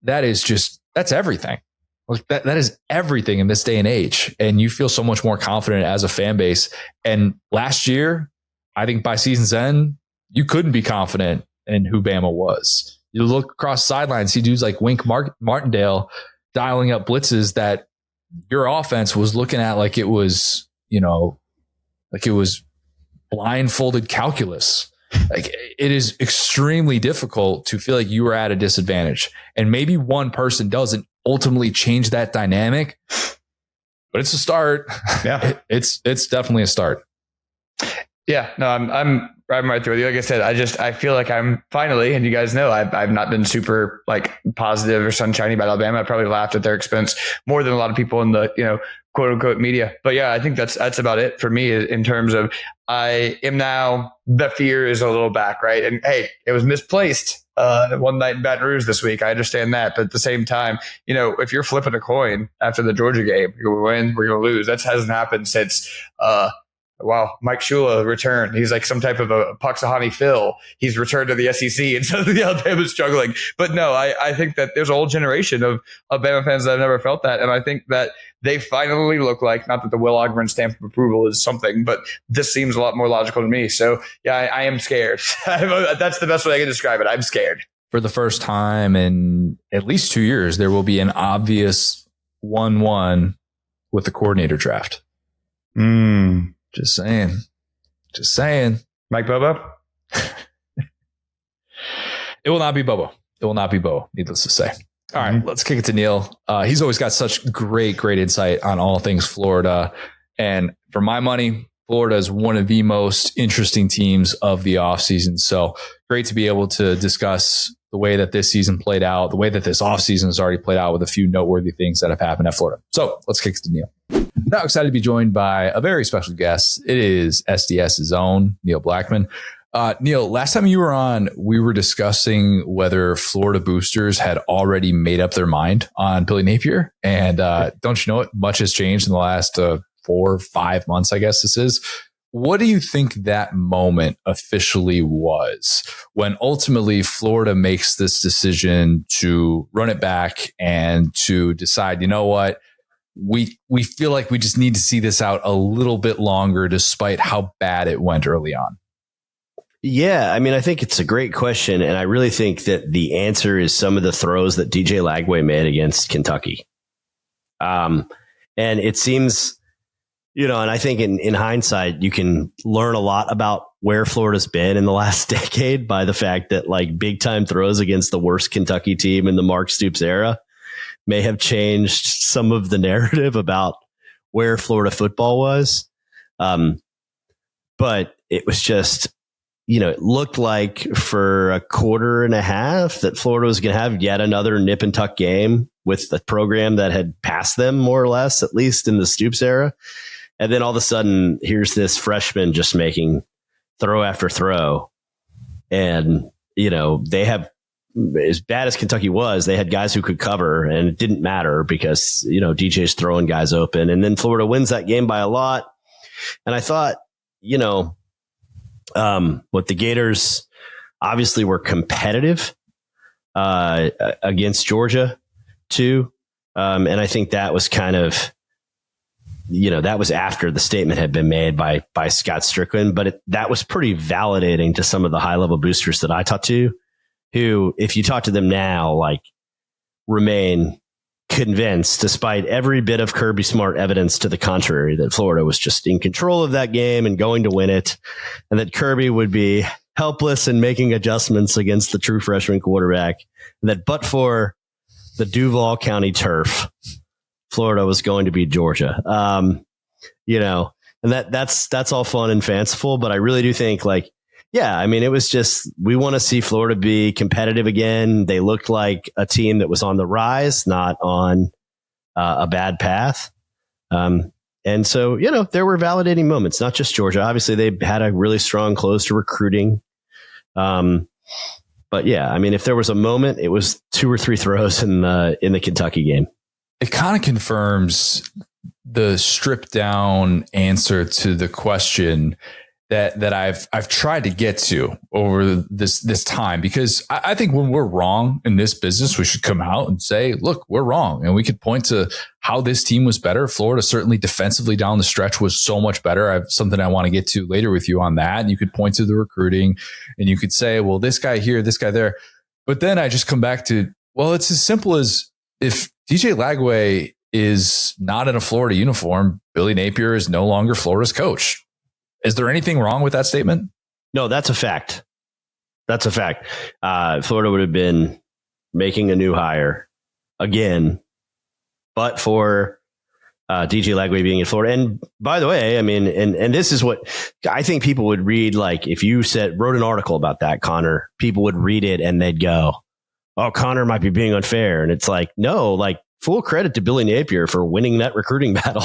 That's everything. Like that is everything in this day and age. And you feel so much more confident as a fan base. And last year, I think by season's end, you couldn't be confident in who Bama was. You look across sidelines, see dudes like Wink Martindale dialing up blitzes that your offense was looking at like it was blindfolded calculus. Like it is extremely difficult to feel like you are at a disadvantage, and maybe one person doesn't ultimately change that dynamic, but it's a start. Yeah, it's definitely a start. Yeah, no, I'm right there with you. Like I said, I feel like I'm finally, and you guys know, I've not been super like positive or sunshiny about Alabama. I probably laughed at their expense more than a lot of people in the quote unquote media. But yeah, I think that's about it for me in terms of I am now, the fear is a little back, right? And hey, it was misplaced one night in Baton Rouge this week. I understand that, but at the same time, if you're flipping a coin after the Georgia game, you're going to win, we're going to lose. That hasn't happened since. Mike Shula returned. He's like some type of a Puxahani Phil. He's returned to the SEC, and so the Alabama's struggling. But no, I think that there's a whole generation of Alabama fans that have never felt that, and I think that they finally look like, not that the Will Ogburn stamp of approval is something, but this seems a lot more logical to me. So yeah, I am scared. That's the best way I can describe it. I'm scared. For the first time in at least 2 years, there will be an obvious 1-1 with the coordinator draft. Just saying. Mike Bobo? It will not be Bobo. Needless to say. All right, let's kick it to Neil. He's always got such great insight on all things Florida. And for my money, Florida is one of the most interesting teams of the offseason. So great to be able to discuss the way that this season played out, the way that this offseason has already played out with a few noteworthy things that have happened at Florida. So let's kick it to Neil. Now excited to be joined by a very special guest. It is SDS's own Neil Blackmon. Neil, last time you were on, we were discussing whether Florida boosters had already made up their mind on Billy Napier. And don't you know it? Much has changed in the last 4 or 5 months, I guess this is. What do you think that moment officially was when ultimately Florida makes this decision to run it back and to decide, you know what? We feel like we just need to see this out a little bit longer despite how bad it went early on? Yeah, I mean, I think it's a great question. And I really think that the answer is some of the throws that DJ Lagway made against Kentucky. And it seems, and I think in hindsight, you can learn a lot about where Florida's been in the last decade by the fact that like big time throws against the worst Kentucky team in the Mark Stoops era may have changed some of the narrative about where Florida football was. But it was just, it looked like for a quarter and a half that Florida was going to have yet another nip and tuck game with the program that had passed them more or less, at least in the Stoops era. And then all of a sudden, here's this freshman just making throw after throw. And, they have, as bad as Kentucky was, they had guys who could cover, and it didn't matter because, DJ's throwing guys open. And then Florida wins that game by a lot. And I thought, what the Gators obviously were competitive against Georgia too. And I think that was kind of, that was after the statement had been made by Scott Strickland, but that was pretty validating to some of the high level boosters that I talked to, who, if you talk to them now, remain convinced, despite every bit of Kirby Smart evidence to the contrary, that Florida was just in control of that game and going to win it, and that Kirby would be helpless in making adjustments against the true freshman quarterback, and that but for the Duval County turf, Florida was going to beat Georgia. And that's all fun and fanciful, but I really do think it was just, we want to see Florida be competitive again. They looked like a team that was on the rise, not on a bad path. And so, there were validating moments, not just Georgia. Obviously, they had a really strong close to recruiting. But yeah, if there was a moment, it was 2 or 3 throws in the Kentucky game. It kind of confirms the stripped down answer to the question that I've tried to get to over this time, because I think when we're wrong in this business, we should come out and say, look, we're wrong. And we could point to how this team was better. Florida certainly defensively down the stretch was so much better. I have something I want to get to later with you on that. And you could point to the recruiting and you could say, well, this guy here, this guy there. But then I just come back to, well, it's as simple as, if DJ Lagway is not in a Florida uniform, Billy Napier is no longer Florida's coach. Is there anything wrong with that statement? No, that's a fact. That's a fact. Florida would have been making a new hire again, but for DJ Lagway being in Florida. And by the way, and this is what I think people would read. If you wrote an article about that, Connor, people would read it and they'd go, oh, Connor might be being unfair. And it's no, full credit to Billy Napier for winning that recruiting battle.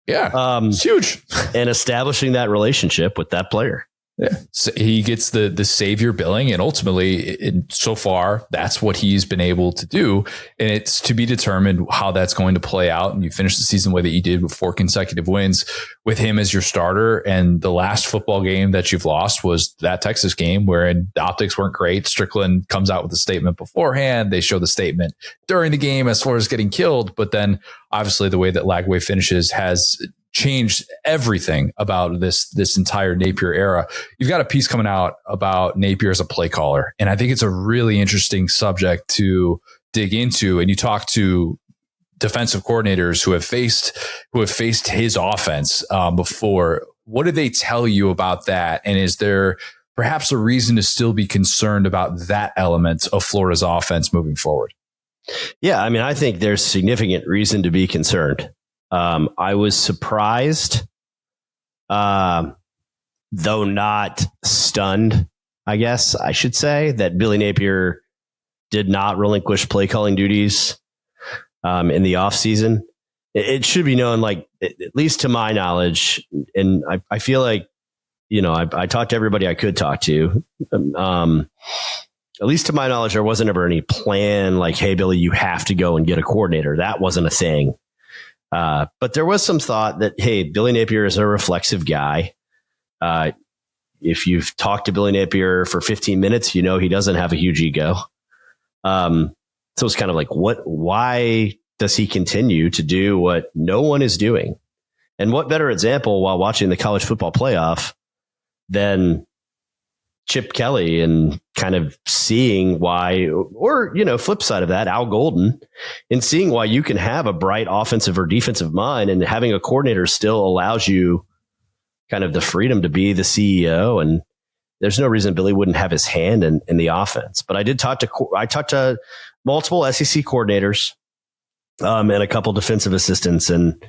Yeah, it's huge. And establishing that relationship with that player. Yeah. So he gets the savior billing, and ultimately, so far, that's what he's been able to do. And it's to be determined how that's going to play out. And you finish the season the way that you did with 4 consecutive wins with him as your starter. And the last football game that you've lost was that Texas game, wherein the optics weren't great. Strickland comes out with a statement beforehand. They show the statement during the game as far as getting killed. But then obviously the way that Lagway finishes has changed everything about this entire Napier era. You've got a piece coming out about Napier as a play caller, and I think it's a really interesting subject to dig into. And you talk to defensive coordinators who have faced his offense before. What did they tell you about that? And is there perhaps a reason to still be concerned about that element of Florida's offense moving forward? Yeah, I think there's significant reason to be concerned. I was surprised, though not stunned, I guess I should say, that Billy Napier did not relinquish play calling duties in the offseason. It should be known, at least to my knowledge, and I feel like, I talked to everybody I could talk to. At least to my knowledge, there wasn't ever any plan hey, Billy, you have to go and get a coordinator. That wasn't a thing. But there was some thought that, hey, Billy Napier is a reflexive guy. If you've talked to Billy Napier for 15 minutes, he doesn't have a huge ego. So it's kind of why does he continue to do what no one is doing? And what better example while watching the college football playoff than Chip Kelly and kind of seeing why, or, flip side of that, Al Golden, and seeing why you can have a bright offensive or defensive mind, and having a coordinator still allows you kind of the freedom to be the CEO. And there's no reason Billy wouldn't have his hand in the offense. But I talked to multiple SEC coordinators and a couple defensive assistants. And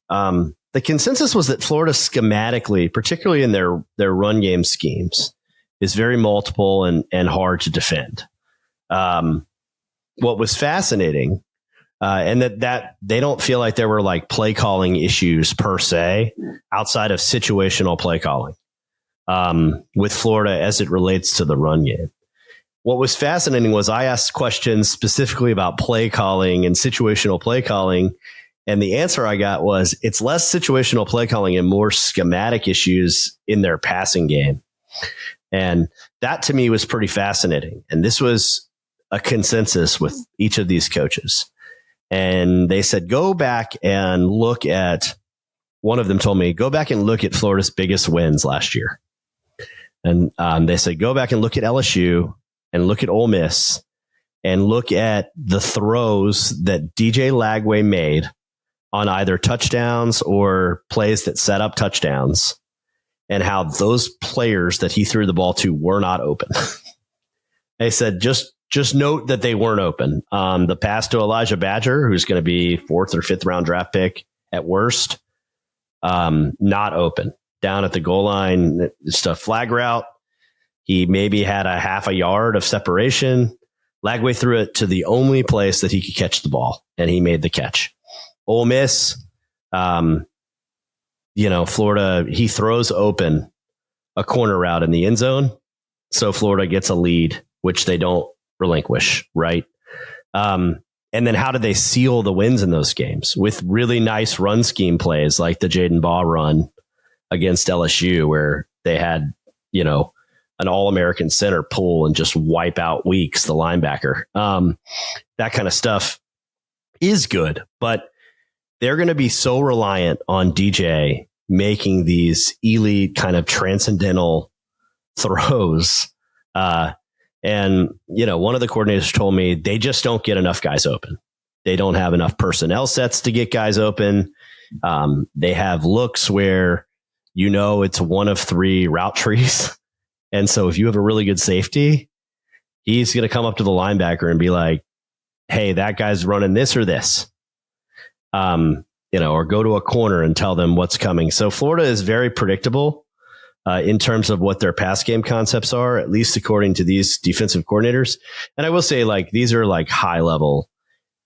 the consensus was that Florida schematically, particularly in their run game schemes, is very multiple and hard to defend. What was fascinating, and that they don't feel like there were like play calling issues per se outside of situational play calling with Florida as it relates to the run game. What was fascinating was I asked questions specifically about play calling and situational play calling. And the answer I got was it's less situational play calling and more schematic issues in their passing game. And that to me was pretty fascinating. And this was a consensus with each of these coaches. And they said, go back and look at, one of them told me, go back and look at Florida's biggest wins last year. And they said, go back and look at LSU and look at Ole Miss and look at the throws that DJ Lagway made on either touchdowns or plays that set up touchdowns, and how those players that he threw the ball to were not open. They said, just note that they weren't open. The pass to Elijah Badger, who's going to be 4th or 5th round draft pick at worst, not open. Down at the goal line, just a flag route. He maybe had a half a yard of separation. Lagway threw it to the only place that he could catch the ball, and he made the catch. Ole Miss, Florida, he throws open a corner route in the end zone, so Florida gets a lead, which they don't relinquish, right? And then how do they seal the wins in those games? With really nice run scheme plays like the Jaden Baugh run against LSU, where they had, an All-American center pull and just wipe out Weeks, the linebacker. That kind of stuff is good, but they're going to be so reliant on DJ making these elite kind of transcendental throws. And, one of the coordinators told me they just don't get enough guys open. They don't have enough personnel sets to get guys open. They have looks where, it's one of 3 route trees. And so if you have a really good safety, he's going to come up to the linebacker and be like, hey, that guy's running this or this, or go to a corner and tell them what's coming. So Florida is very predictable in terms of what their pass game concepts are, at least according to these defensive coordinators. And I will say, these are high level.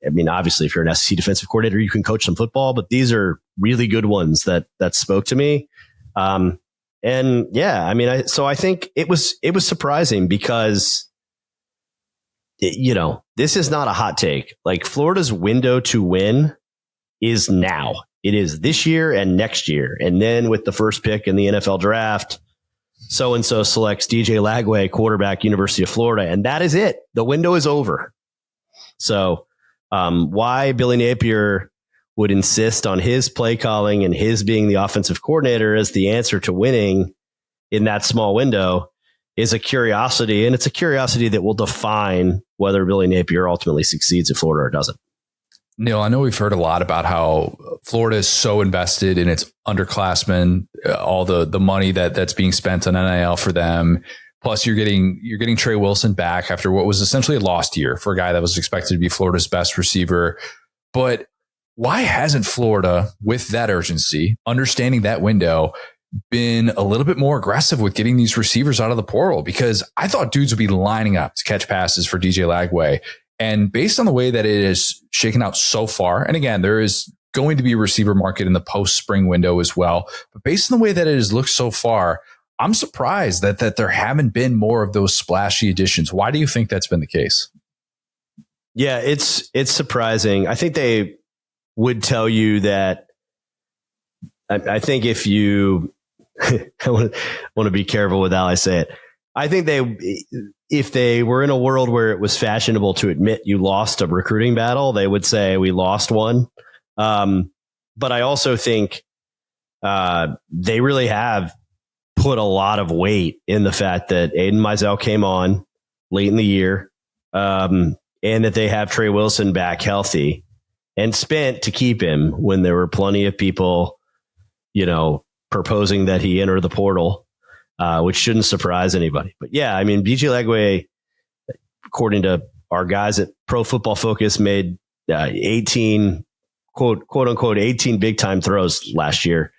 I mean, obviously, if you're an SEC defensive coordinator, you can coach some football, but these are really good ones that spoke to me. I think it was surprising because, this is not a hot take. Florida's window to win is now. It is this year and next year. And then with the first pick in the NFL draft, so-and-so selects DJ Lagway, quarterback, University of Florida. And that is it. The window is over. So why Billy Napier would insist on his play calling and his being the offensive coordinator as the answer to winning in that small window is a curiosity. And it's a curiosity that will define whether Billy Napier ultimately succeeds at Florida or doesn't. Neil, I know we've heard a lot about how Florida is so invested in its underclassmen, all the money that's being spent on NIL for them. Plus, you're getting Trey Wilson back after what was essentially a lost year for a guy that was expected to be Florida's best receiver. But why hasn't Florida, with that urgency, understanding that window, been a little bit more aggressive with getting these receivers out of the portal? Because I thought dudes would be lining up to catch passes for DJ Lagway. And based on the way that it is shaken out so far, and again, there is going to be a receiver market in the post-spring window as well, but based on the way that it has looked so far, I'm surprised that there haven't been more of those splashy additions. Why do you think that's been the case? Yeah, it's surprising. I think they would tell you that. I think if you, I want to be careful with how I say it. I think if they were in a world where it was fashionable to admit you lost a recruiting battle, they would say we lost one. But I also think they really have put a lot of weight in the fact that Aiden Mizell came on late in the year, and that they have Trey Wilson back healthy and spent to keep him when there were plenty of people, proposing that he enter the portal, which shouldn't surprise anybody. But yeah, DJ Lagway, according to our guys at Pro Football Focus, made 18 quote unquote 18 big time throws last year.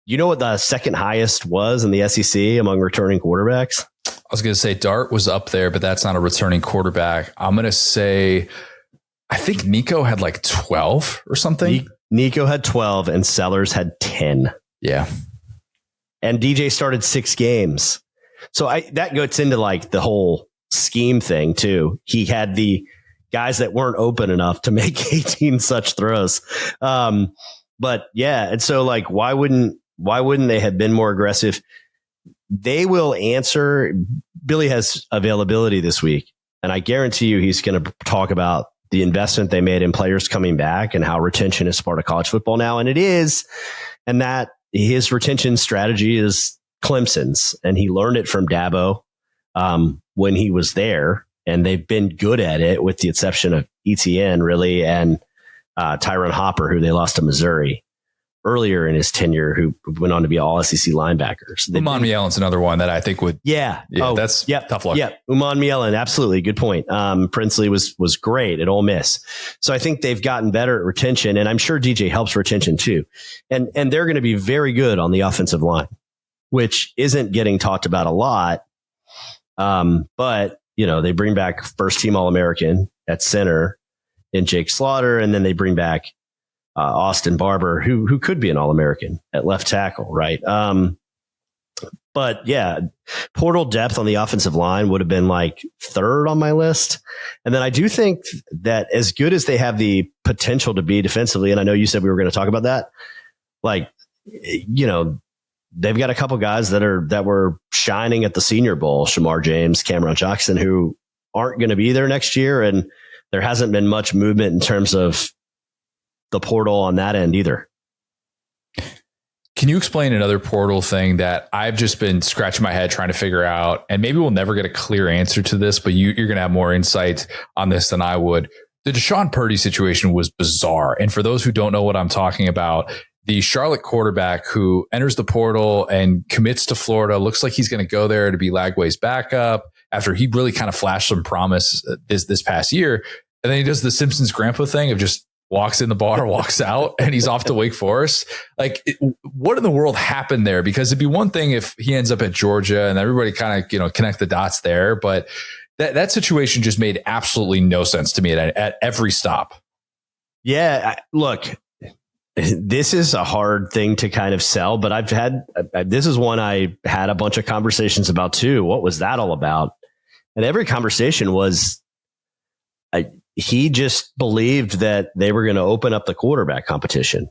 You know what the second highest was in the SEC among returning quarterbacks? I was going to say Dart was up there, but that's not a returning quarterback. I'm going to say, I think Nico had like 12 or something. Nico had 12 and Sellers had 10. Yeah. And DJ started 6 games. So that goes into like the whole scheme thing too. He had the guys that weren't open enough to make 18 such throws. But yeah. And so like, why wouldn't they have been more aggressive? They will answer. Billy has availability this week, and I guarantee you he's going to talk about the investment they made in players coming back and how retention is part of college football now. And it is, and that his retention strategy is Clemson's, and he learned it from Dabo when he was there, and they've been good at it with the exception of ETN really, and Tyron Hopper, who they lost to Missouri earlier in his tenure, who went on to be all SEC linebackers. Umon Mielen's another one that I think would. Yeah. That's tough luck. Yeah. Umon Mielen. Absolutely. Good point. Princely was great at Ole Miss. So I think they've gotten better at retention, and I'm sure DJ helps retention too. And they're going to be very good on the offensive line, which isn't getting talked about a lot. But they bring back first team All-American at center in Jake Slaughter. And then they bring back Austin Barber, who could be an All-American at left tackle, right? But yeah, portal depth on the offensive line would have been like third on my list. And then I do think that as good as they have the potential to be defensively, and I know you said we were going to talk about that, like, they've got a couple guys that were shining at the Senior Bowl, Shamar James, Cameron Jackson, who aren't going to be there next year. And there hasn't been much movement in terms of the portal on that end either. Can you explain another portal thing that I've just been scratching my head trying to figure out? And maybe we'll never get a clear answer to this, but you're going to have more insight on this than I would. The Deshaun Purdy situation was bizarre. And for those who don't know what I'm talking about, the Charlotte quarterback who enters the portal and commits to Florida, looks like he's going to go there to be Lagway's backup after he really kind of flashed some promise this past year. And then he does the Simpsons grandpa thing of just walks in the bar, walks out, and he's off to Wake Forest. Like, what in the world happened there? Because it'd be one thing if he ends up at Georgia and everybody kind of, connect the dots there. But that situation just made absolutely no sense to me at every stop. Yeah, look, this is a hard thing to kind of sell, but this is one I had a bunch of conversations about too. What was that all about? And every conversation was, he just believed that they were going to open up the quarterback competition.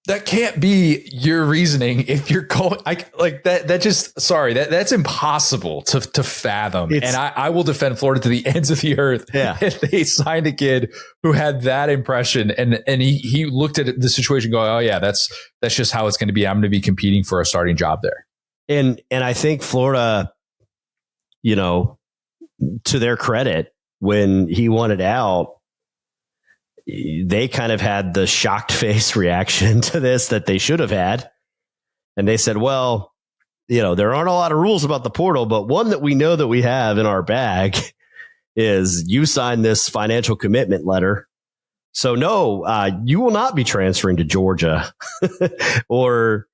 That can't be your reasoning if you're going like that. That's impossible to fathom. And I will defend Florida to the ends of the earth. Yeah. If they signed a kid who had that impression and he looked at the situation going, oh yeah, that's just how it's going to be. I'm going to be competing for a starting job there. And I think Florida, to their credit, when he wanted out, they kind of had the shocked face reaction to this that they should have had. And they said, well, there aren't a lot of rules about the portal, but one that we know that we have in our bag is you sign this financial commitment letter. So no, you will not be transferring to Georgia or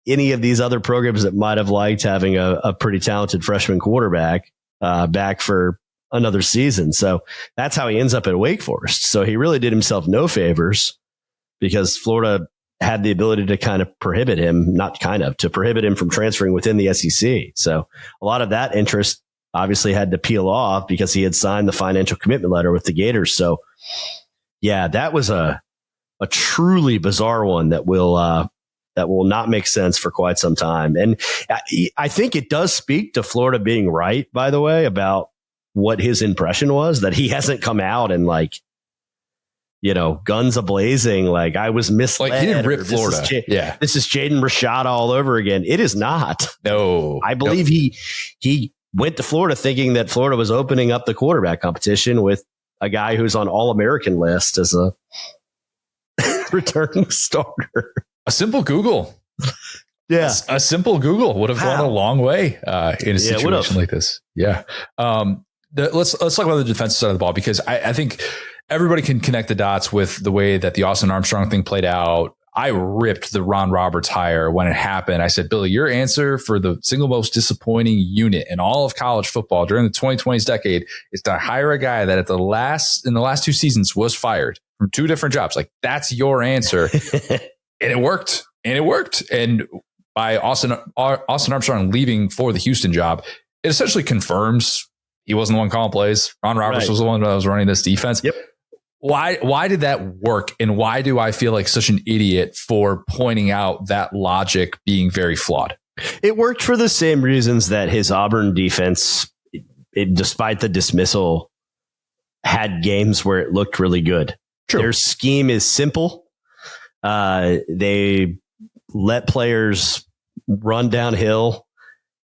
any of these other programs that might have liked having a pretty talented freshman quarterback back for another season. So that's how he ends up at Wake Forest. So he really did himself no favors because Florida had the ability to kind of prohibit him from transferring within the SEC. So a lot of that interest obviously had to peel off because he had signed the financial commitment letter with the Gators. So yeah, that was a truly bizarre one that will not make sense for quite some time. And I think it does speak to Florida being right, by the way, about what his impression was, that he hasn't come out and guns a-blazing, like I was misled. Like he didn't rip Florida. This is Jaden Rashad all over again. It is not. No. I believe he went to Florida thinking that Florida was opening up the quarterback competition with a guy who's on All-American list as a returning starter. A simple Google. Yeah. A simple Google would have gone a long way in a situation like this. Yeah. Let's talk about the defensive side of the ball, because I think everybody can connect the dots with the way that the Austin Armstrong thing played out. I ripped the Ron Roberts hire when it happened. I said, Billy, your answer for the single most disappointing unit in all of college football during the 2020s decade is to hire a guy that in the last 2 seasons was fired from 2 different jobs. Like, that's your answer. And it worked. And by Austin Armstrong leaving for the Houston job, it essentially confirms he wasn't the one calling plays. Ron Roberts was the one that was running this defense. Yep. Why did that work? And why do I feel like such an idiot for pointing out that logic being very flawed? It worked for the same reasons that his Auburn defense, despite the dismissal, had games where it looked really good. True. Their scheme is simple. They let players run downhill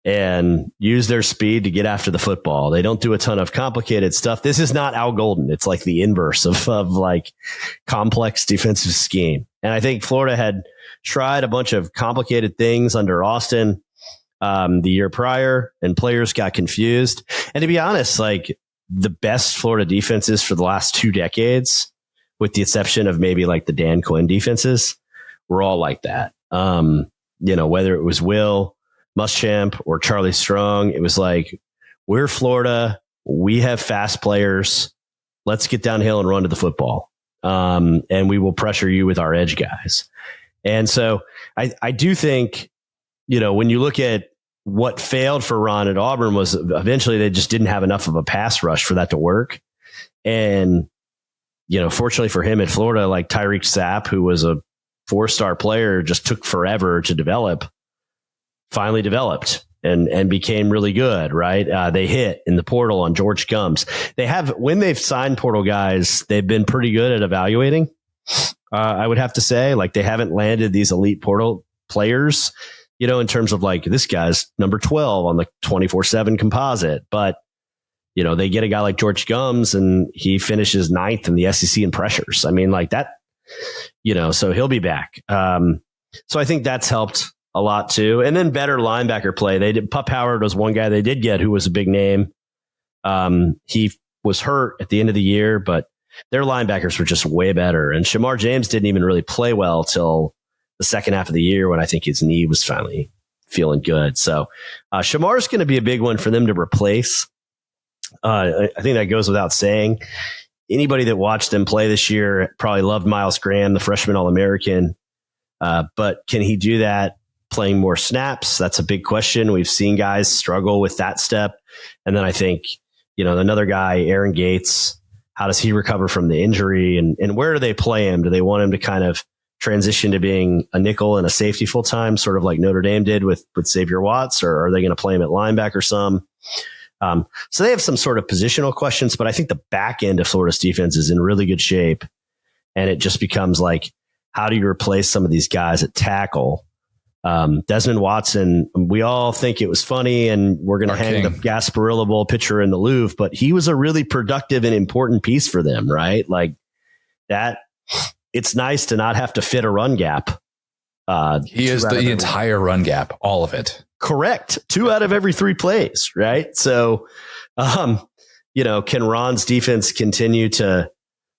and use their speed to get after the football. They don't do a ton of complicated stuff. This is not Al Golden. It's like the inverse of like complex defensive scheme. And I think Florida had tried a bunch of complicated things under Austin the year prior, and players got confused. And to be honest, like the best Florida defenses for the last 2 decades, with the exception of maybe like the Dan Quinn defenses, were all like that. Whether it was Will Muschamp or Charlie Strong, it was like, we're Florida. We have fast players. Let's get downhill and run to the football. And we will pressure you with our edge guys. And so I do think, when you look at what failed for Ron at Auburn was eventually they just didn't have enough of a pass rush for that to work. And, fortunately for him at Florida, like Tyreek Sapp, who was a 4-star player, just took forever to develop, finally developed and became really good, right? They hit in the portal on George Gums. When they've signed portal guys, they've been pretty good at evaluating. I would have to say, like, they haven't landed these elite portal players, in terms of like, this guy's number 12 on the 24/7 composite, but they get a guy like George Gums and he finishes 9th in the SEC in pressures. I mean, like that, so he'll be back. So I think that's helped a lot too. And then better linebacker play. Pup Howard was one guy they did get who was a big name. He was hurt at the end of the year, but their linebackers were just way better. And Shamar James didn't even really play well till the second half of the year when I think his knee was finally feeling good. So Shamar's going to be a big one for them to replace. I think that goes without saying. Anybody that watched them play this year probably loved Miles Graham, the freshman All-American. But can he do that playing more snaps? That's a big question. We've seen guys struggle with that step. And then I think, another guy, Aaron Gates, how does he recover from the injury and where do they play him? Do they want him to kind of transition to being a nickel and a safety full time, sort of like Notre Dame did with Xavier Watts, or are they going to play him at linebacker some? So they have some sort of positional questions, but I think the back end of Florida's defense is in really good shape. And it just becomes like, how do you replace some of these guys at tackle? Desmond Watson, we all think it was funny and we're going to hang the Gasparilla Bowl picture in the Louvre, but he was a really productive and important piece for them, right? Like that, it's nice to not have to fit a run gap. He is the entire run gap, all of it. Correct. 2 out of every 3 plays, right? So, can Ron's defense continue to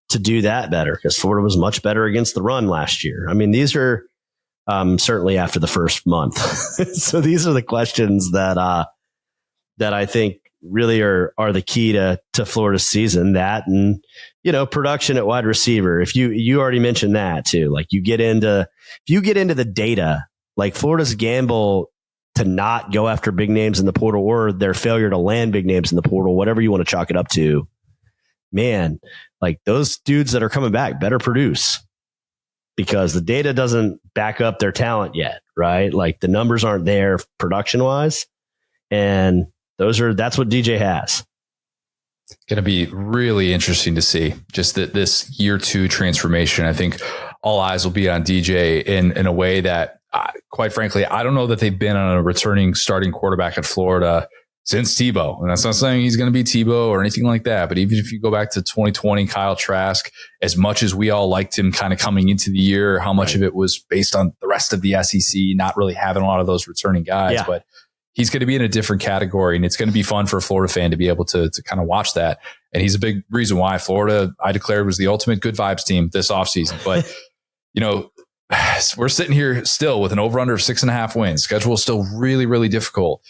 do that better? Because Florida was much better against the run last year. I mean, these are certainly after the first month. So these are the questions that I think really are the key to Florida's season. That and production at wide receiver. If you already mentioned that too, like if you get into the data, like Florida's gamble to not go after big names in the portal or their failure to land big names in the portal, whatever you want to chalk it up to, man, like those dudes that are coming back better produce because the data doesn't back up their talent yet, right? Like the numbers aren't there production wise. And that's what DJ has. Going to be really interesting to see just this year 2 transformation. I think all eyes will be on DJ in a way that, quite frankly, I don't know that they've been on a returning starting quarterback at Florida since Tebow. And that's not saying he's going to be Tebow or anything like that. But even if you go back to 2020, Kyle Trask, as much as we all liked him kind of coming into the year, how much of it was based on the rest of the SEC not really having a lot of those returning guys. Yeah. But he's going to be in a different category, and it's going to be fun for a Florida fan to be able to kind of watch that. And he's a big reason why Florida, I declared, was the ultimate good vibes team this offseason. But, we're sitting here still with an over-under of 6.5 wins. Schedule is still really, really difficult.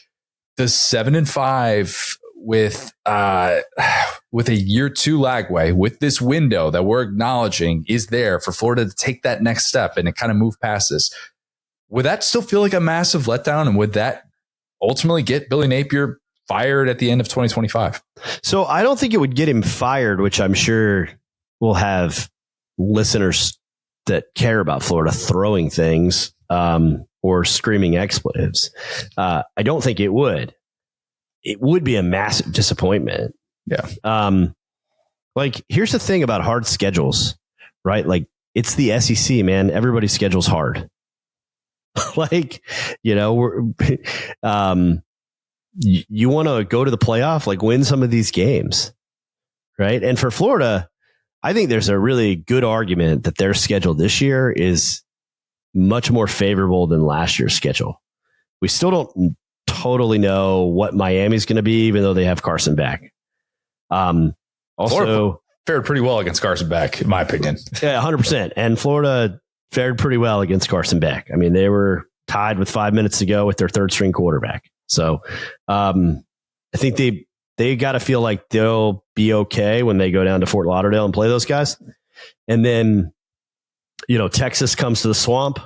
The 7-5 with a year 2 Lagway, with this window that we're acknowledging is there for Florida to take that next step and to kind of move past this. Would that still feel like a massive letdown? And would that ultimately get Billy Napier fired at the end of 2025? So I don't think it would get him fired, which I'm sure will have listeners that care about Florida throwing things or screaming expletives. I don't think it would. It would be a massive disappointment. Yeah. Here's the thing about hard schedules, right? Like, it's the SEC, man. Everybody's schedule's hard. You want to go to the playoff, win some of these games, right? And for Florida, I think there's a really good argument that their schedule this year is much more favorable than last year's schedule. We still don't totally know what Miami's going to be, even though they have Carson back. Also, Florida fared pretty well against Carson back, in my opinion. Yeah, 100%. And Florida fared pretty well against Carson Beck. I mean, they were tied with 5 minutes to go with their third string quarterback. So I think they got to feel like they'll be okay when they go down to Fort Lauderdale and play those guys. And then, Texas comes to the Swamp.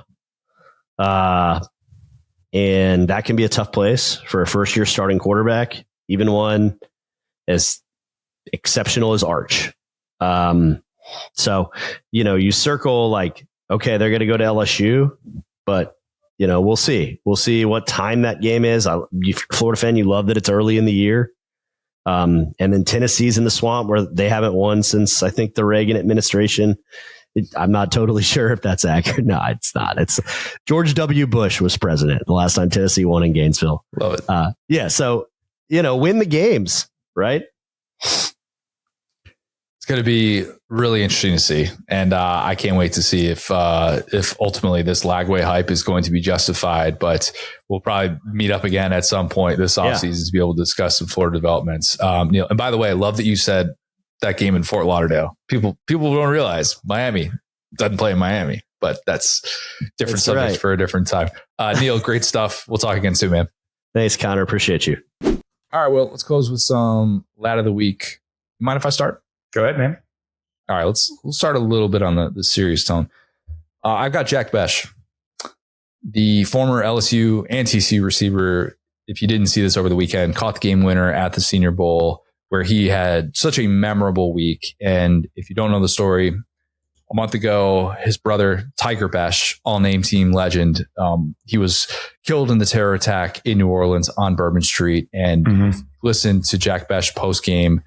And that can be a tough place for a first year starting quarterback, even one as exceptional as Arch. So, you circle okay, they're going to go to LSU, but we'll see. We'll see what time that game is. If you're a Florida fan, you love that it's early in the year. And then Tennessee's in the Swamp, where they haven't won since, I think, the Reagan administration. I'm not totally sure if that's accurate. No, it's not. It's George W. Bush was president the last time Tennessee won in Gainesville. Love it. Yeah. So, win the games, right? It's going to be really interesting to see. And I can't wait to see if ultimately this Lagway hype is going to be justified. But we'll probably meet up again at some point this offseason to be able to discuss some Florida developments. Neil, and by the way, I love that you said that game in Fort Lauderdale. People don't realize Miami doesn't play in Miami, but that's different subject for a different time. Neil, great stuff. We'll talk again soon, man. Thanks, Connor. Appreciate you. All right. Well, let's close with some Lad of the Week. You mind if I start? Go ahead, man. All right, we'll start a little bit on the serious tone. I've got Jack Besh, the former LSU and TCU receiver. If you didn't see this over the weekend, caught the game winner at the Senior Bowl, where he had such a memorable week. And if you don't know the story, a month ago, his brother, Tiger Besh, all-name team legend, he was killed in the terror attack in New Orleans on Bourbon Street. And listened to Jack Besh post-game.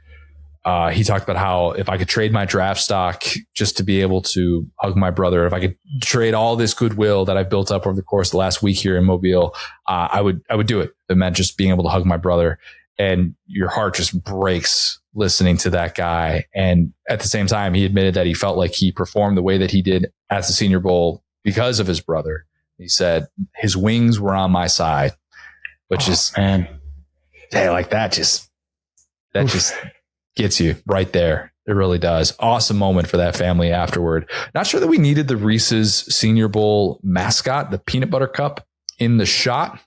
He talked about how if I could trade my draft stock just to be able to hug my brother, if I could trade all this goodwill that I've built up over the course of the last week here in Mobile, I would do it. It meant just being able to hug my brother. And your heart just breaks listening to that guy. And at the same time, he admitted that he felt like he performed the way that he did at the Senior Bowl because of his brother. He said his wings were on my side, which that just gets you right there. It really does. Awesome moment for that family afterward. Not sure that we needed the Reese's Senior Bowl mascot, the peanut butter cup, in the shot.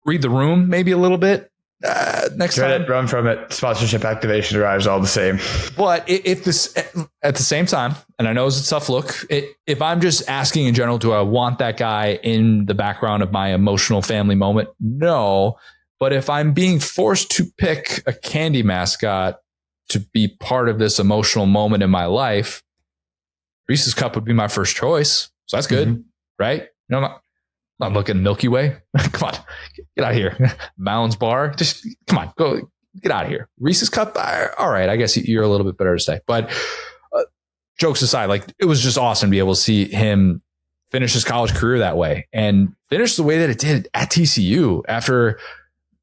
Read the room maybe a little bit next time. Run from it. Sponsorship activation arrives all the same. But if this at the same time, and I know it's a tough look, if I'm just asking in general, do I want that guy in the background of my emotional family moment? No. But if I'm being forced to pick a candy mascot to be part of this emotional moment in my life, Reese's Cup would be my first choice. So that's good, right? I'm not looking Milky Way. Come on, get out of here. Mounds Bar, just come on, go get out of here. Reese's Cup, all right. I guess you're a little bit better to say. But jokes aside, it was just awesome to be able to see him finish his college career that way and finish the way that it did at TCU after.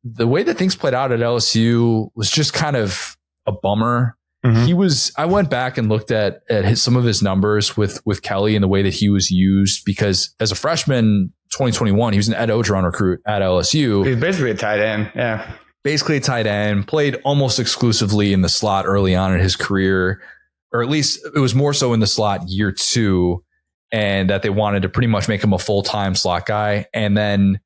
The way that things played out at LSU was just kind of a bummer. I went back and looked at some of his numbers with Kelly and the way that he was used, because as a freshman, 2021, he was an Ed Ogeron recruit at LSU. He's basically a tight end. Yeah. Basically a tight end, played almost exclusively in the slot early on in his career, or at least it was more so in the slot year 2, and that they wanted to pretty much make him a full-time slot guy. And then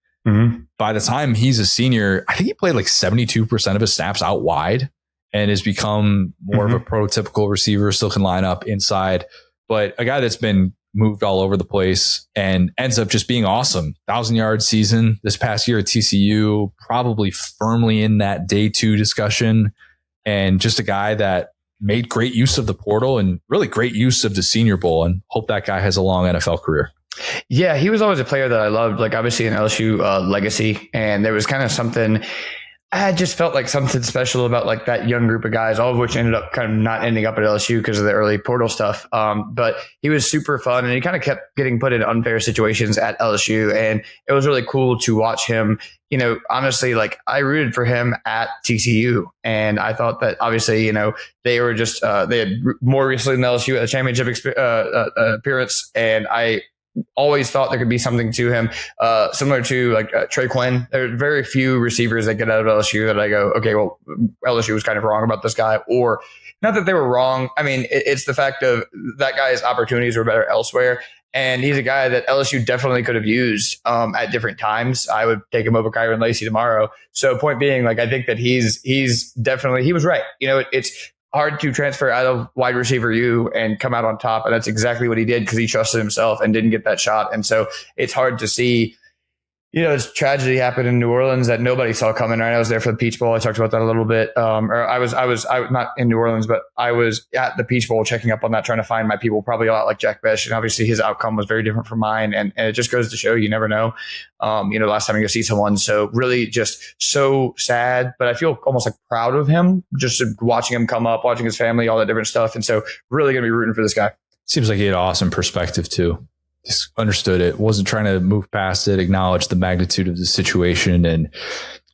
by the time he's a senior, I think he played like 72% of his snaps out wide and has become more of a prototypical receiver, still can line up inside, but a guy that's been moved all over the place and ends up just being awesome. 1,000-yard season this past year at TCU, probably firmly in that day 2 discussion, and just a guy that made great use of the portal and really great use of the Senior Bowl, and hope that guy has a long NFL career. Yeah, he was always a player that I loved, like obviously an LSU legacy, and there was kind of something, I just felt like something special about like that young group of guys, all of which ended up kind of not ending up at LSU because of the early portal stuff. But he was super fun, and he kind of kept getting put in unfair situations at LSU. And it was really cool to watch him. You know, honestly, like I rooted for him at TCU, and I thought that obviously, you know, they were just, they had more recently than LSU at a championship appearance. And I always thought there could be something to him, similar to like Trey Quinn. There are very few receivers that get out of LSU that I go, okay, well, LSU was kind of wrong about this guy, or not that they were wrong. I mean, it's the fact of that guy's opportunities were better elsewhere. And he's a guy that LSU definitely could have used at different times. I would take him over Kyron Lacey tomorrow. So point being, like, I think that he's definitely, he was right. You know, it's hard to transfer out of wide receiver U and come out on top. And that's exactly what he did, because he trusted himself and didn't get that shot. And so it's hard to see, you know, this tragedy happened in New Orleans that nobody saw coming. Right? I was there for the Peach Bowl. I talked about that a little bit. Or I was not in New Orleans, but I was at the Peach Bowl checking up on that, trying to find my people, probably a lot like Jack Besh. And obviously his outcome was very different from mine. And it just goes to show you never know, you know, last time you go see someone. So really just so sad, but I feel almost like proud of him, just watching him come up, watching his family, all that different stuff. And so really going to be rooting for this guy. Seems like he had awesome perspective too. Just understood it, wasn't trying to move past it, acknowledge the magnitude of the situation, and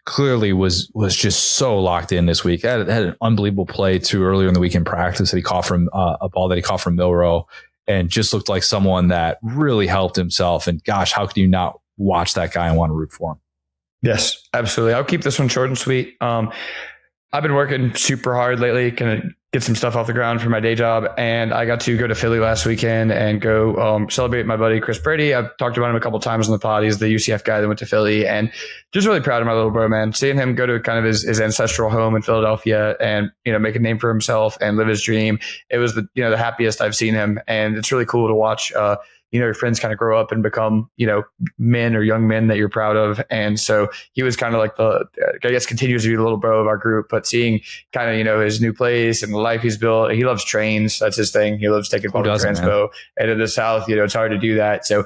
clearly was just so locked in this week. Had an unbelievable play too earlier in the week in practice that he caught from a ball that he caught from Milroe, and just looked like someone that really helped himself. And gosh, how could you not watch that guy and want to root for him? Yes, absolutely. I'll keep this one short and sweet. I've been working super hard lately, kind of get some stuff off the ground for my day job. And I got to go to Philly last weekend and go celebrate my buddy, Chris Brady. I've talked about him a couple of times on the pod. He's the UCF guy that went to Philly, and just really proud of my little bro, man. Seeing him go to kind of his ancestral home in Philadelphia and, you know, make a name for himself and live his dream. It was the happiest I've seen him. And it's really cool to watch, you know, your friends kind of grow up and become, you know, men or young men that you're proud of. And so he was kind of like I guess continues to be the little bro of our group, but seeing kind of, you know, his new place and the life he's built. He loves trains. That's his thing. He loves taking public transpo. And in the South, you know, it's hard to do that. So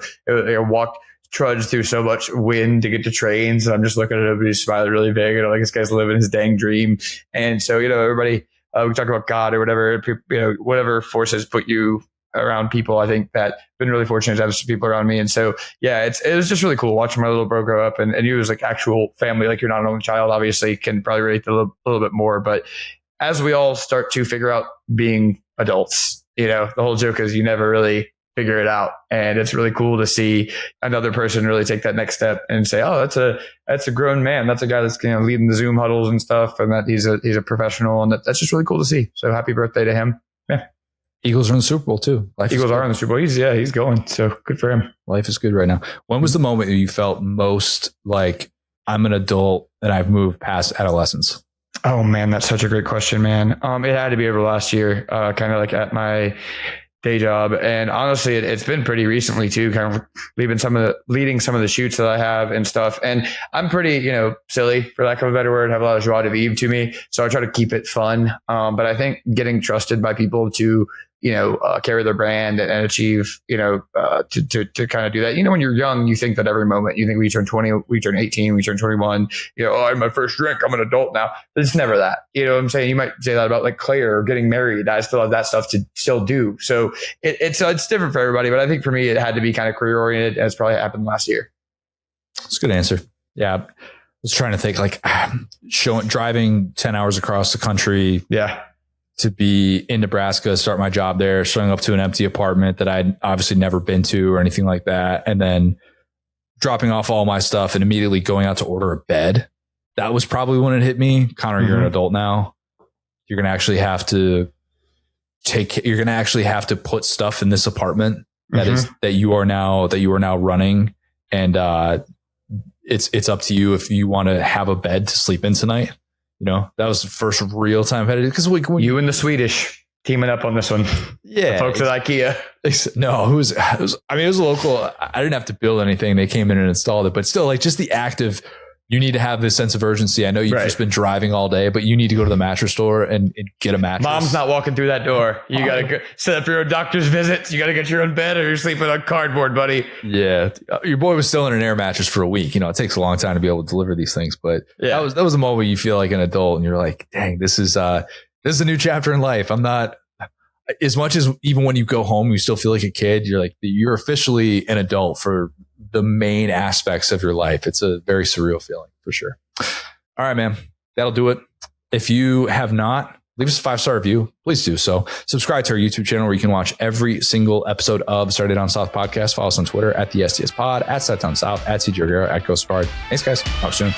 trudge through so much wind to get to trains. And I'm just looking at him and he's smiling really big. And I'm like, this guy's living his dang dream. And so, you know, everybody, we talk about God or whatever, you know, whatever forces put you around people. I think that been really fortunate to have some people around me. And so, yeah, it was just really cool watching my little bro grow up, and he was like actual family. Like, you're not an only child, obviously, can probably relate to a little bit more. But as we all start to figure out being adults, you know, the whole joke is you never really figure it out. And it's really cool to see another person really take that next step and say, oh, that's a grown man. That's a guy that's, you know, leading the Zoom huddles and stuff. And that he's a professional, and that's just really cool to see. So happy birthday to him. Yeah. Eagles are in the Super Bowl too. Eagles are in the Super Bowl. He's going. So good for him. Life is good right now. When was the moment you felt most like, I'm an adult and I've moved past adolescence? Oh man, that's such a great question, man. It had to be over last year, kind of like at my day job. And honestly, it's been pretty recently too, kind of leading some of the shoots that I have and stuff. And I'm pretty, you know, silly, for lack of a better word, have a lot of joie de vivre to me. So I try to keep it fun. But I think getting trusted by people to, you know, carry their brand and achieve, you know, to kind of do that. You know, when you're young, you think that every moment, you think we turn 20, we turn 18, we turn 21, you know, oh, I had my first drink, I'm an adult now. But it's never that. You know what I'm saying? You might say that about like Claire or getting married. I still have that stuff to still do. So it's different for everybody. But I think for me, it had to be kind of career oriented, as probably happened last year. That's a good answer. Yeah. I was trying to think, like, driving 10 hours across the country. Yeah. To be in Nebraska, start my job there, showing up to an empty apartment that I'd obviously never been to or anything like that. And then dropping off all my stuff and immediately going out to order a bed. That was probably when it hit me. Connor, you're an adult now. You're going to actually have to put stuff in this apartment that you are now running. And, it's up to you if you want to have a bed to sleep in tonight. You know, that was the first real time I had it because you and the Swedish teaming up on this one. Yeah. The folks at IKEA. No, it was a local. I didn't have to build anything. They came in and installed it, but still, like, just the act of, you need to have this sense of urgency. I know you've just been driving all day, but you need to go to the mattress store and get a mattress. Mom's not walking through that door. You got to go set up your own doctor's visits. You got to get your own bed, or you're sleeping on cardboard, buddy. Yeah. Your boy was still in an air mattress for a week. You know, it takes a long time to be able to deliver these things, but that was a moment where you feel like an adult and you're like, dang, this is a new chapter in life. I'm not, as much as even when you go home, you still feel like a kid. You're like, you're officially an adult for the main aspects of your life. It's a very surreal feeling for sure. All right, man, that'll do it. If you have not, leave us a 5-star review. Please do so. Subscribe to our YouTube channel where you can watch every single episode of Saturday Down South podcast. Follow us on Twitter at the SDS Pod, at Sat Down South, at CJ Guerrero, at Ghost Bard. Thanks, guys. Talk soon.